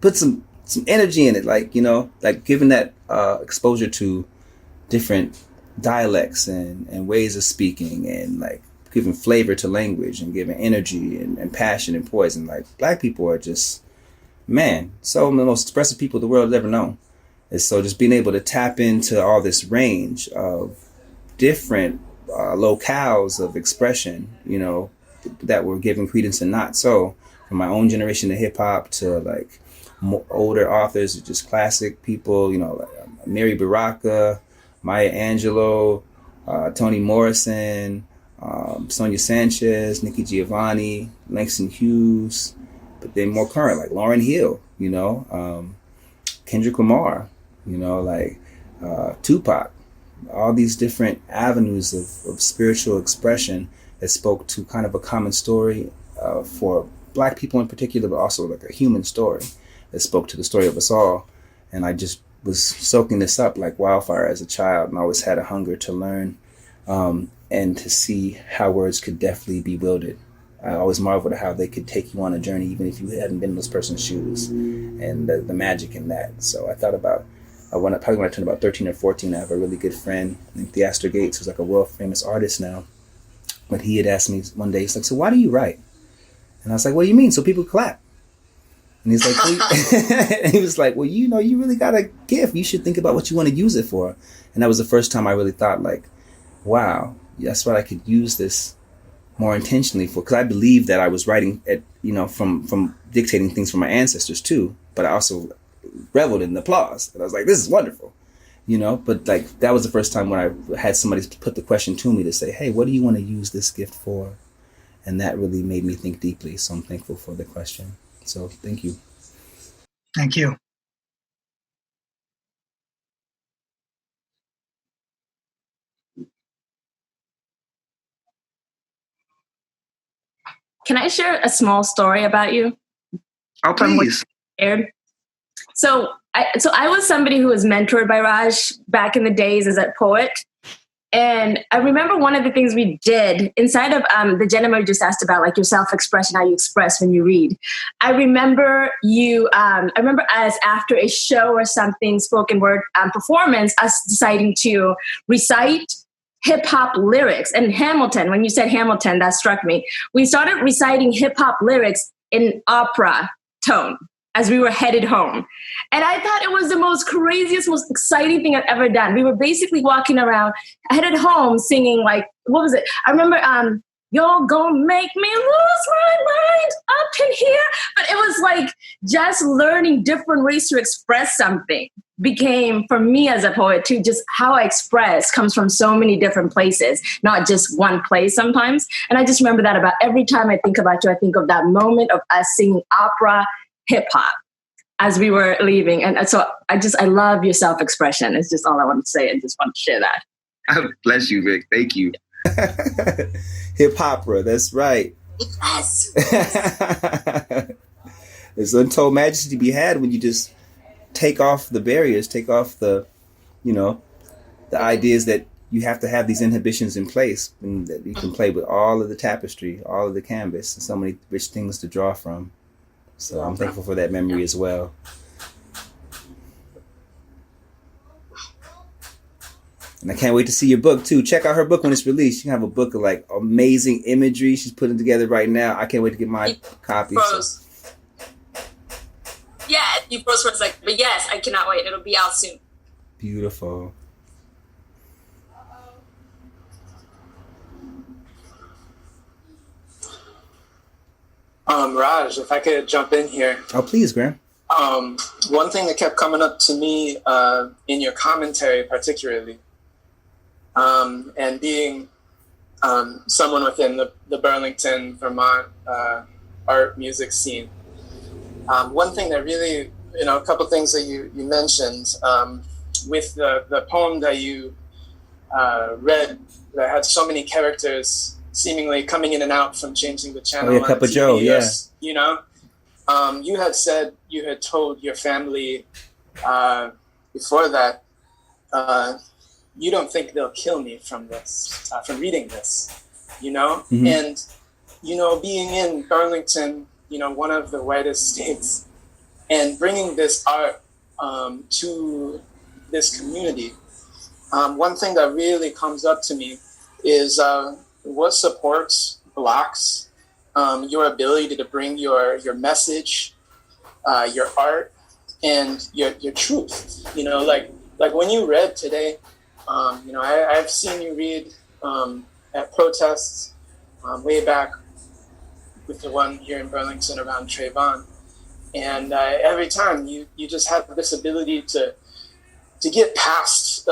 put some energy in it, like giving that exposure to different dialects and ways of speaking, and like giving flavor to language and giving energy and passion and poison. Like, Black people are just, man, some of the most expressive people the world has ever known. And so just being able to tap into all this range of different locales of expression, that were given credence and not. So from my own generation of hip hop to like older authors, just classic people, like Mary Baraka, Maya Angelou, Toni Morrison, Sonia Sanchez, Nikki Giovanni, Langston Hughes, but then more current, like Lauryn Hill, Kendrick Lamar, Tupac, all these different avenues of spiritual expression that spoke to kind of a common story for Black people in particular, but also like a human story that spoke to the story of us all. And I just was soaking this up like wildfire as a child, and I always had a hunger to learn and to see how words could deftly be wielded. I always marveled at how they could take you on a journey, even if you hadn't been in those person's shoes, and the magic in that. So I thought about, probably when I turned about 13 or 14, I have a really good friend named Theaster Gates, who's like a world famous artist now. But he had asked me one day, he's like, so why do you write? And I was like, what do you mean? So people clap. And he's like, and he was like, well, you really got a gift. You should think about what you want to use it for. And that was the first time I really thought, like, wow, that's what I could use this more intentionally for. Because I believed that I was writing at, from dictating things from my ancestors too. But I also reveled in the applause. And I was like, this is wonderful, But like, that was the first time when I had somebody put the question to me to say, hey, what do you want to use this gift for? And that really made me think deeply. So I'm thankful for the question. So thank you. Thank you. Can I share a small story about you? Oh, please. So I was somebody who was mentored by Raj back in the days as a poet. And I remember one of the things we did inside of the gentleman just asked about, like, your self-expression, how you express when you read. I remember as after a show or something, spoken word performance, us deciding to recite hip hop lyrics. And Hamilton, when you said Hamilton, that struck me. We started reciting hip hop lyrics in opera tone as we were headed home. And I thought it was the most craziest, most exciting thing I've ever done. We were basically walking around, headed home, singing, like, what was it? I remember, you're gonna make me lose my mind up in here. But it was like just learning different ways to express something became, for me as a poet too, just how I express comes from so many different places, not just one place sometimes. And I just remember that about every time I think about you, I think of that moment of us singing opera hip hop as we were leaving. And so I love your self-expression. It's just all I want to say. I just want to share that. Bless you, Vic. Thank you. Hip opera, that's right. Yes. There's untold majesty to be had when you just take off the barriers, take off the ideas that you have to have these inhibitions in place, and that you can play with all of the tapestry, all of the canvas, and so many rich things to draw from. So I'm thankful for that memory as well. And I can't wait to see your book too. Check out her book when it's released. You can have a book of like amazing imagery she's putting together right now. I can't wait to get my copy. So. Yeah, you froze for a second. But yes, I cannot wait. It'll be out soon. Beautiful. Raj, if I could jump in here. Oh, please, Graham. One thing that kept coming up to me in your commentary, particularly, and being someone within the Burlington, Vermont art music scene, one thing that really, a couple things that you mentioned with the poem that you read that had so many characters seemingly coming in and out from changing the channel. Oh, yeah, Cup of Joe, yeah. You had said you had told your family before that, you don't think they'll kill me from this, from reading this, Mm-hmm. And, being in Burlington, one of the whitest states, and bringing this art to this community, one thing that really comes up to me is what supports blocks your ability to bring your message, your art, and your truth. Like when you read today, I've seen you read at protests way back with the one here in Burlington around Trayvon, and every time you just have this ability to get past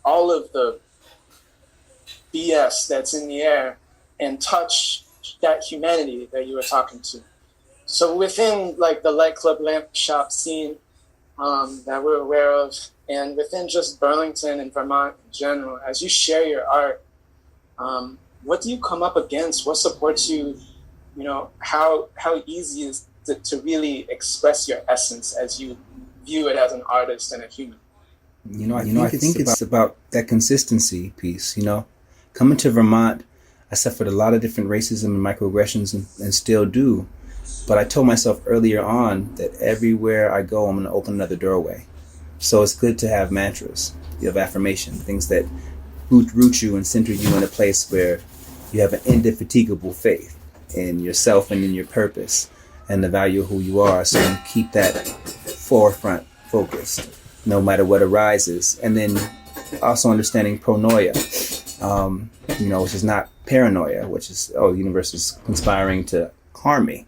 all of the BS that's in the air and touch that humanity that you were talking to. So within like the light club lamp shop scene that we're aware of, and within just Burlington and Vermont in general, as you share your art, what do you come up against? What supports you? How easy is it to really express your essence as you view it as an artist and a human? I think it's about that consistency piece. Coming to Vermont, I suffered a lot of different racism and microaggressions and still do. But I told myself earlier on that everywhere I go, I'm going to open another doorway. So it's good to have mantras, of affirmation, things that root you and center you in a place where you have an indefatigable faith in yourself and in your purpose and the value of who you are. So you keep that forefront focused, no matter what arises. And then also understanding pronoia, which is not paranoia, which is, the universe is conspiring to harm me.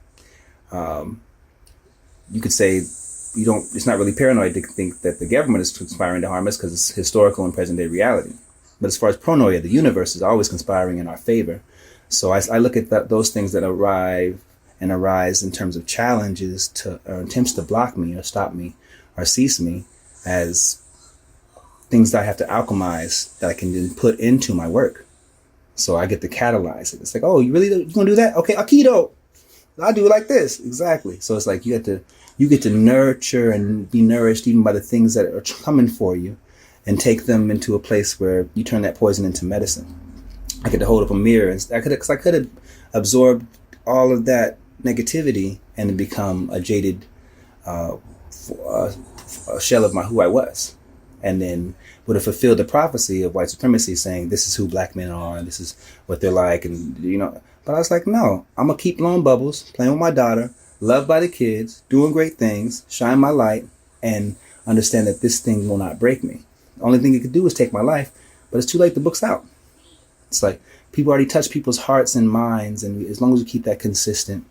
You could say it's not really paranoid to think that the government is conspiring to harm us because it's historical and present day reality. But as far as pronoia, the universe is always conspiring in our favor. So I look at those things that arise in terms of challenges or attempts to block me or stop me or cease me as things that I have to alchemize that I can then put into my work. So I get to catalyze it. It's like, oh, you gonna do that? Okay, Aikido. I'll do it like this. Exactly. So it's like you get to nurture and be nourished even by the things that are coming for you and take them into a place where you turn that poison into medicine. I get to hold up a mirror and I could have absorbed all of that negativity and become a jaded a shell of who I was, and then would have fulfilled the prophecy of white supremacy saying this is who black men are and this is what they're like, and but I was like, no, I'm gonna keep blowing bubbles, playing with my daughter, loved by the kids, doing great things, shine my light, and understand that this thing will not break me. The only thing it could do is take my life, but it's too late, the book's out. It's like people already touch people's hearts and minds, and as long as we keep that consistent,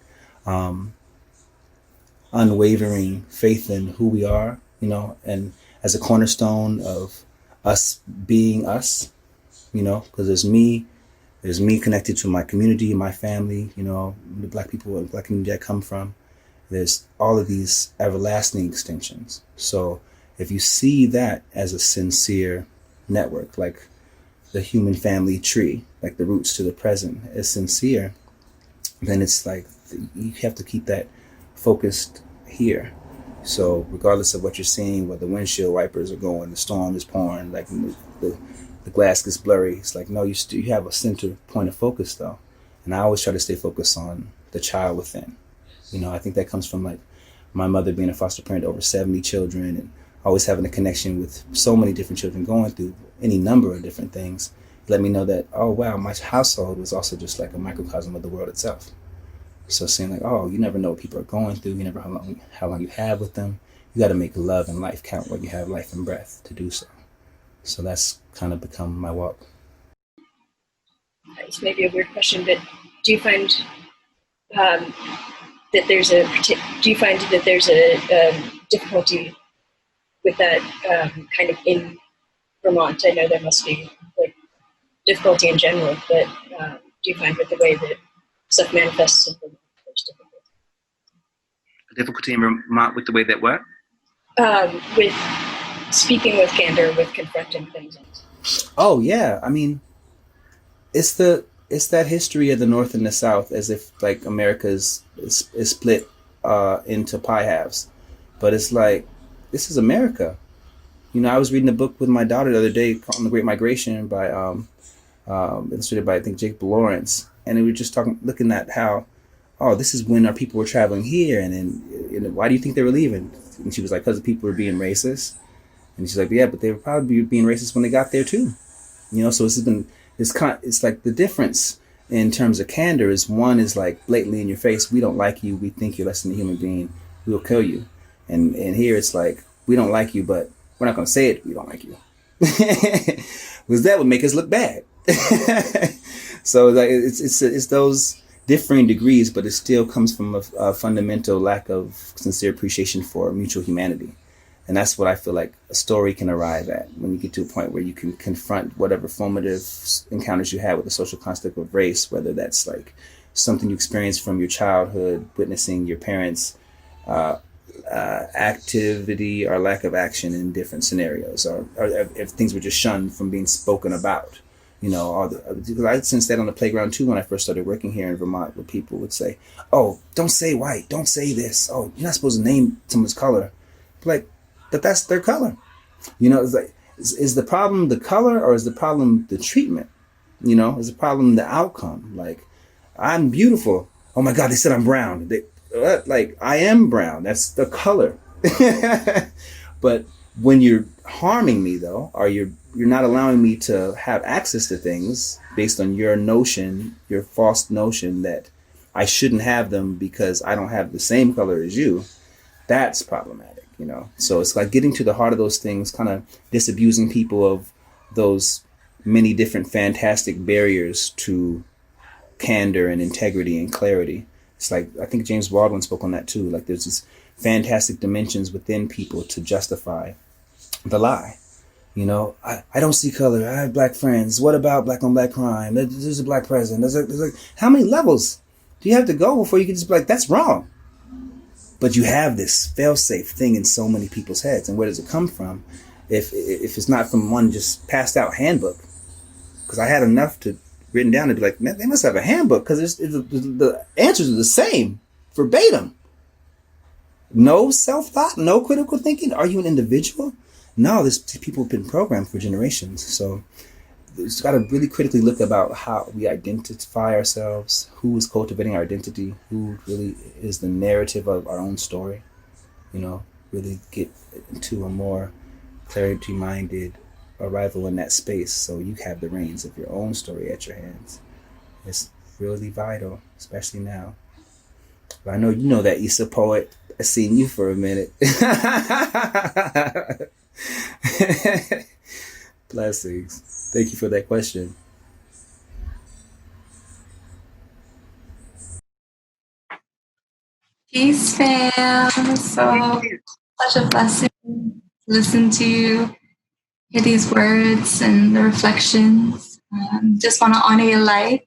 unwavering faith in who we are, and as a cornerstone of us being us, because there's me connected to my community, my family, the black people, black community I come from. There's all of these everlasting extensions. So if you see that as a sincere network, like the human family tree, like the roots to the present is sincere, then it's like you have to keep that focused here. So regardless of what you're seeing, where the windshield wipers are going, the storm is pouring, like the glass gets blurry, it's like, no, you have a center point of focus though. And I always try to stay focused on the child within. I think that comes from like my mother being a foster parent to over 70 children and always having a connection with so many different children going through any number of different things. Let me know that, oh wow, my household was also just like a microcosm of the world itself. So saying like, oh, you never know what people are going through. You never know how long you have with them. You got to make love and life count while you have life and breath to do so. So that's kind of become my walk. It's maybe a weird question, but do you find that there's do you find that there's a difficulty with that kind of in Vermont? I know there must be like difficulty in general, but do you find with the way that stuff manifests in Vermont, there's difficulty? Difficulty in Vermont with the way that what? With speaking with candor, with confronting things. Oh yeah, I mean, it's that history of the North and the South, as if like America is split into pie halves, but it's like, this is America. You know, I was reading a book with my daughter the other day called The Great Migration by illustrated by I think Jake Lawrence, and we were just looking at how, oh, this is when our people were traveling here, and then why do you think they were leaving? And she was like, because the people were being racist. And she's like, yeah, but they were probably being racist when they got there too. You know, so it's like the difference in terms of candor is, one is like blatantly in your face, we don't like you, we think you're less than a human being, we'll kill you. And here it's like, we don't like you, but we're not going to say it, we don't like you. Because that would make us look bad. So like it's those differing degrees, but it still comes from a fundamental lack of sincere appreciation for mutual humanity. And that's what I feel like a story can arrive at, when you get to a point where you can confront whatever formative encounters you had with the social construct of race, whether that's like something you experienced from your childhood, witnessing your parents' activity or lack of action in different scenarios, or if things were just shunned from being spoken about. You know, because I sensed that on the playground too when I first started working here in Vermont, where people would say, oh, don't say white, don't say this. Oh, you're not supposed to name someone's color. Like, but that's their color. You know, it's like, is the problem the color, or is the problem the treatment? You know, is the problem the outcome? Like, I'm beautiful. Oh my God, they said I'm brown. Like, I am brown. That's the color. But when you're harming me though, or you're not allowing me to have access to things based on your notion, your false notion that I shouldn't have them because I don't have the same color as you, that's problematic, you know? So it's like getting to the heart of those things, kind of disabusing people of those many different fantastic barriers to candor and integrity and clarity. It's like, I think James Baldwin spoke on that too. Like, there's these fantastic dimensions within people to justify the lie. You know, I don't see color. I have black friends. What about black on black crime? There's a black president. There's like, how many levels do you have to go before you can just be like, that's wrong? But you have this fail-safe thing in so many people's heads. And where does it come from? If it's not from one just passed out handbook, because I had enough written down to be like, man, they must have a handbook, because the answers are the same, verbatim. No self-thought, no critical thinking. Are you an individual? No, people have been programmed for generations. So it's got to really critically look about how we identify ourselves, who is cultivating our identity, who really is the narrative of our own story. You know, really get into a more clarity-minded arrival in that space, so you have the reins of your own story at your hands. It's really vital, especially now. But I know you know that, Issa poet. I've seen you for a minute. Blessings. Thank you for that question. Peace, fam. So, such a blessing to listen to you, hear these words and the reflections. Just want to honor your light.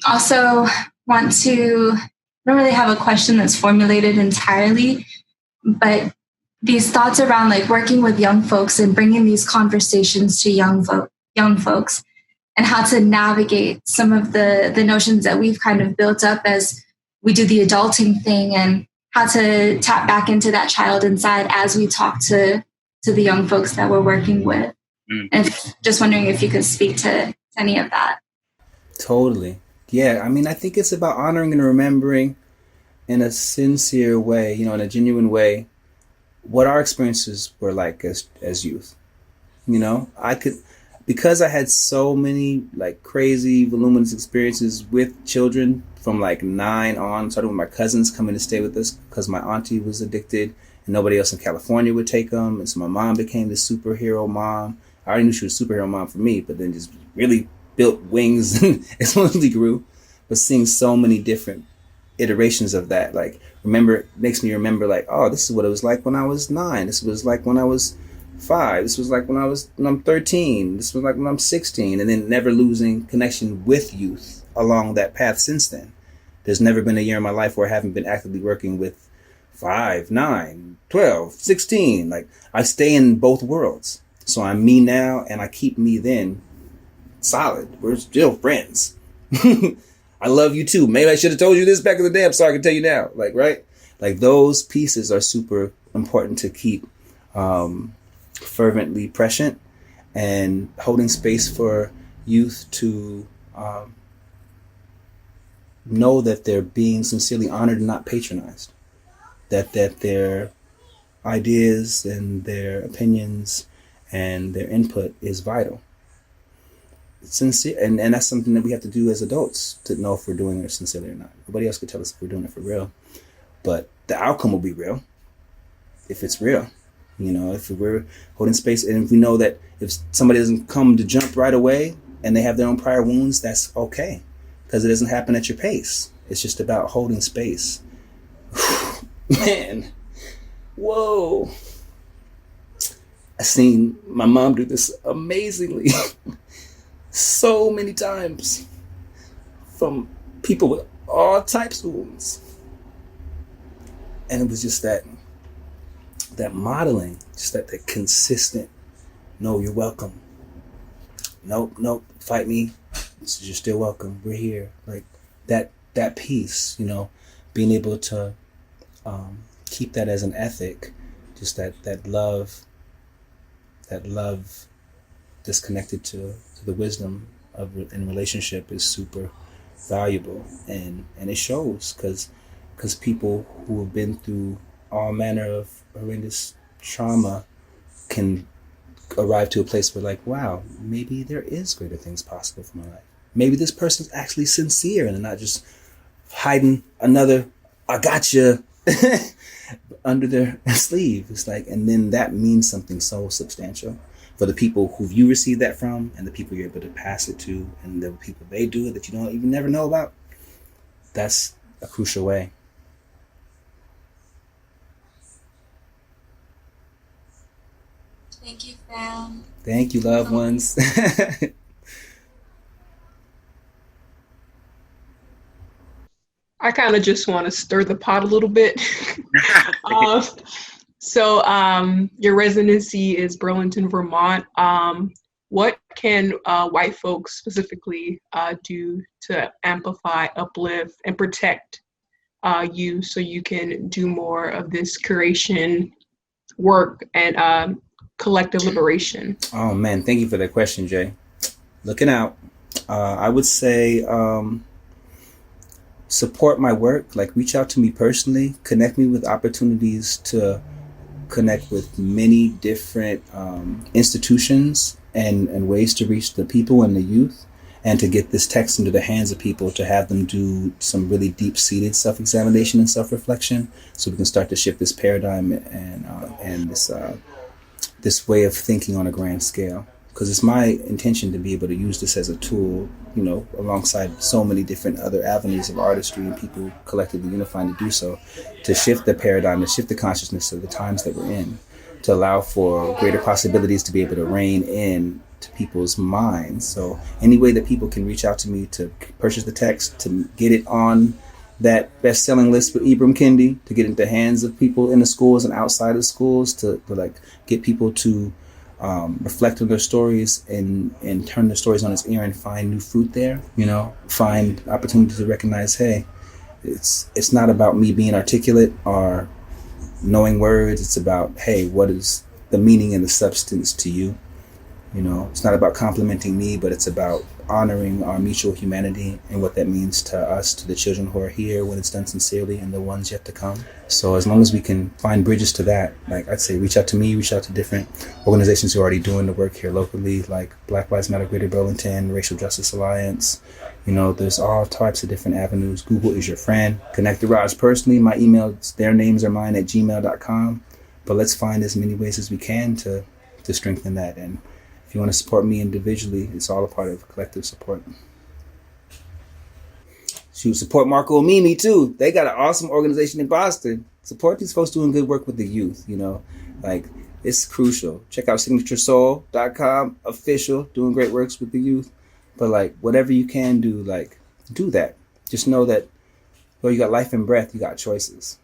Also, I don't really have a question that's formulated entirely, but these thoughts around like working with young folks and bringing these conversations to young folks, and how to navigate some of the notions that we've kind of built up as we do the adulting thing, and how to tap back into that child inside as we talk to the young folks that we're working with. And just wondering if you could speak to any of that. Totally. Yeah, I mean, I think it's about honoring and remembering in a sincere way, you know, in a genuine way, what our experiences were like as youth. You know, because I had so many like crazy, voluminous experiences with children from like 9 on, started with my cousins coming to stay with us because my auntie was addicted and nobody else in California would take them. And so my mom became the superhero mom. I already knew she was a superhero mom for me, but then just really built wings and exponentially grew. But seeing so many different iterations of that. Like, makes me remember, like, oh, this is what it was like when I was 9. This was like when I was 5. This was like when I'm 13. This was like when I'm 16. And then never losing connection with youth along that path since then. There's never been a year in my life where I haven't been actively working with 5, 9, 12, 16. Like, I stay in both worlds. So I'm me now, and I keep me then solid. We're still friends. I love you too. Maybe I should have told you this back in the day. I'm sorry I can tell you now. Like, right? Like, those pieces are super important to keep fervently present, and holding space for youth to know that they're being sincerely honored and not patronized. That their ideas and their opinions and their input is vital. It's sincere, and that's something that we have to do as adults to know if we're doing it sincerely or not. Nobody else could tell us if we're doing it for real. But the outcome will be real if it's real. You know, if we're holding space, and if we know that if somebody doesn't come to jump right away and they have their own prior wounds, that's okay, because it doesn't happen at your pace. It's just about holding space. Man, whoa. I've seen my mom do this amazingly so many times from people with all types of wounds. And it was just that modeling, just that consistent, no, you're welcome. Nope, fight me. You're still welcome. We're here. Like that piece, you know, being able to keep that as an ethic, just that love disconnected to the wisdom of in relationship is super valuable, and it shows because people who have been through all manner of horrendous trauma can arrive to a place where, like, wow, maybe there is greater things possible for my life. Maybe this person's actually sincere and not just hiding another I gotcha under their sleeve. It's like, and then that means something so substantial for the people who you receive that from, and the people you're able to pass it to, and the people they do it that you don't even never know about. That's a crucial way. Thank you, fam. Thank you, loved ones. I kind of just want to stir the pot a little bit. So your residency is Burlington, Vermont. What can white folks specifically do to amplify, uplift, and protect you so you can do more of this curation work and collective liberation? Oh man, thank you for that question, Jay. Looking out. I would say support my work, like reach out to me personally, connect me with opportunities to connect with many different institutions and ways to reach the people and the youth, and to get this text into the hands of people, to have them do some really deep-seated self-examination and self-reflection, so we can start to shift this paradigm and this way of thinking on a grand scale. Because it's my intention to be able to use this as a tool, you know, alongside so many different other avenues of artistry and people collectively unifying to do so, to shift the paradigm, to shift the consciousness of the times that we're in, to allow for greater possibilities to be able to rein in to people's minds. So any way that people can reach out to me to purchase the text, to get it on that best-selling list with Ibram Kendi, to get it into the hands of people in the schools and outside of schools, to like get people to reflect on their stories and turn their stories on its ear and find new fruit there, you know, find opportunity to recognize, hey, it's not about me being articulate or knowing words. It's about, hey, what is the meaning and the substance to you? You know, it's not about complimenting me, but it's about honoring our mutual humanity and what that means to us, to the children who are here when it's done sincerely, and the ones yet to come. So as long as we can find bridges to that, like I'd say, reach out to me, reach out to different organizations who are already doing the work here locally, like Black Lives Matter Greater Burlington, Racial Justice Alliance. You know, there's all types of different avenues. Google is your friend. Connect to Raj personally. My email, their names are mine at gmail.com. But let's find as many ways as we can to strengthen that. And if you want to support me individually, it's all a part of collective support. Shoot, support Marco and Mimi too. They got an awesome organization in Boston. Support these folks doing good work with the youth, you know. Like, it's crucial. Check out signaturesoul.com, official, doing great works with the youth. But like, whatever you can do, like, do that. Just know that, well, you got life and breath, you got choices.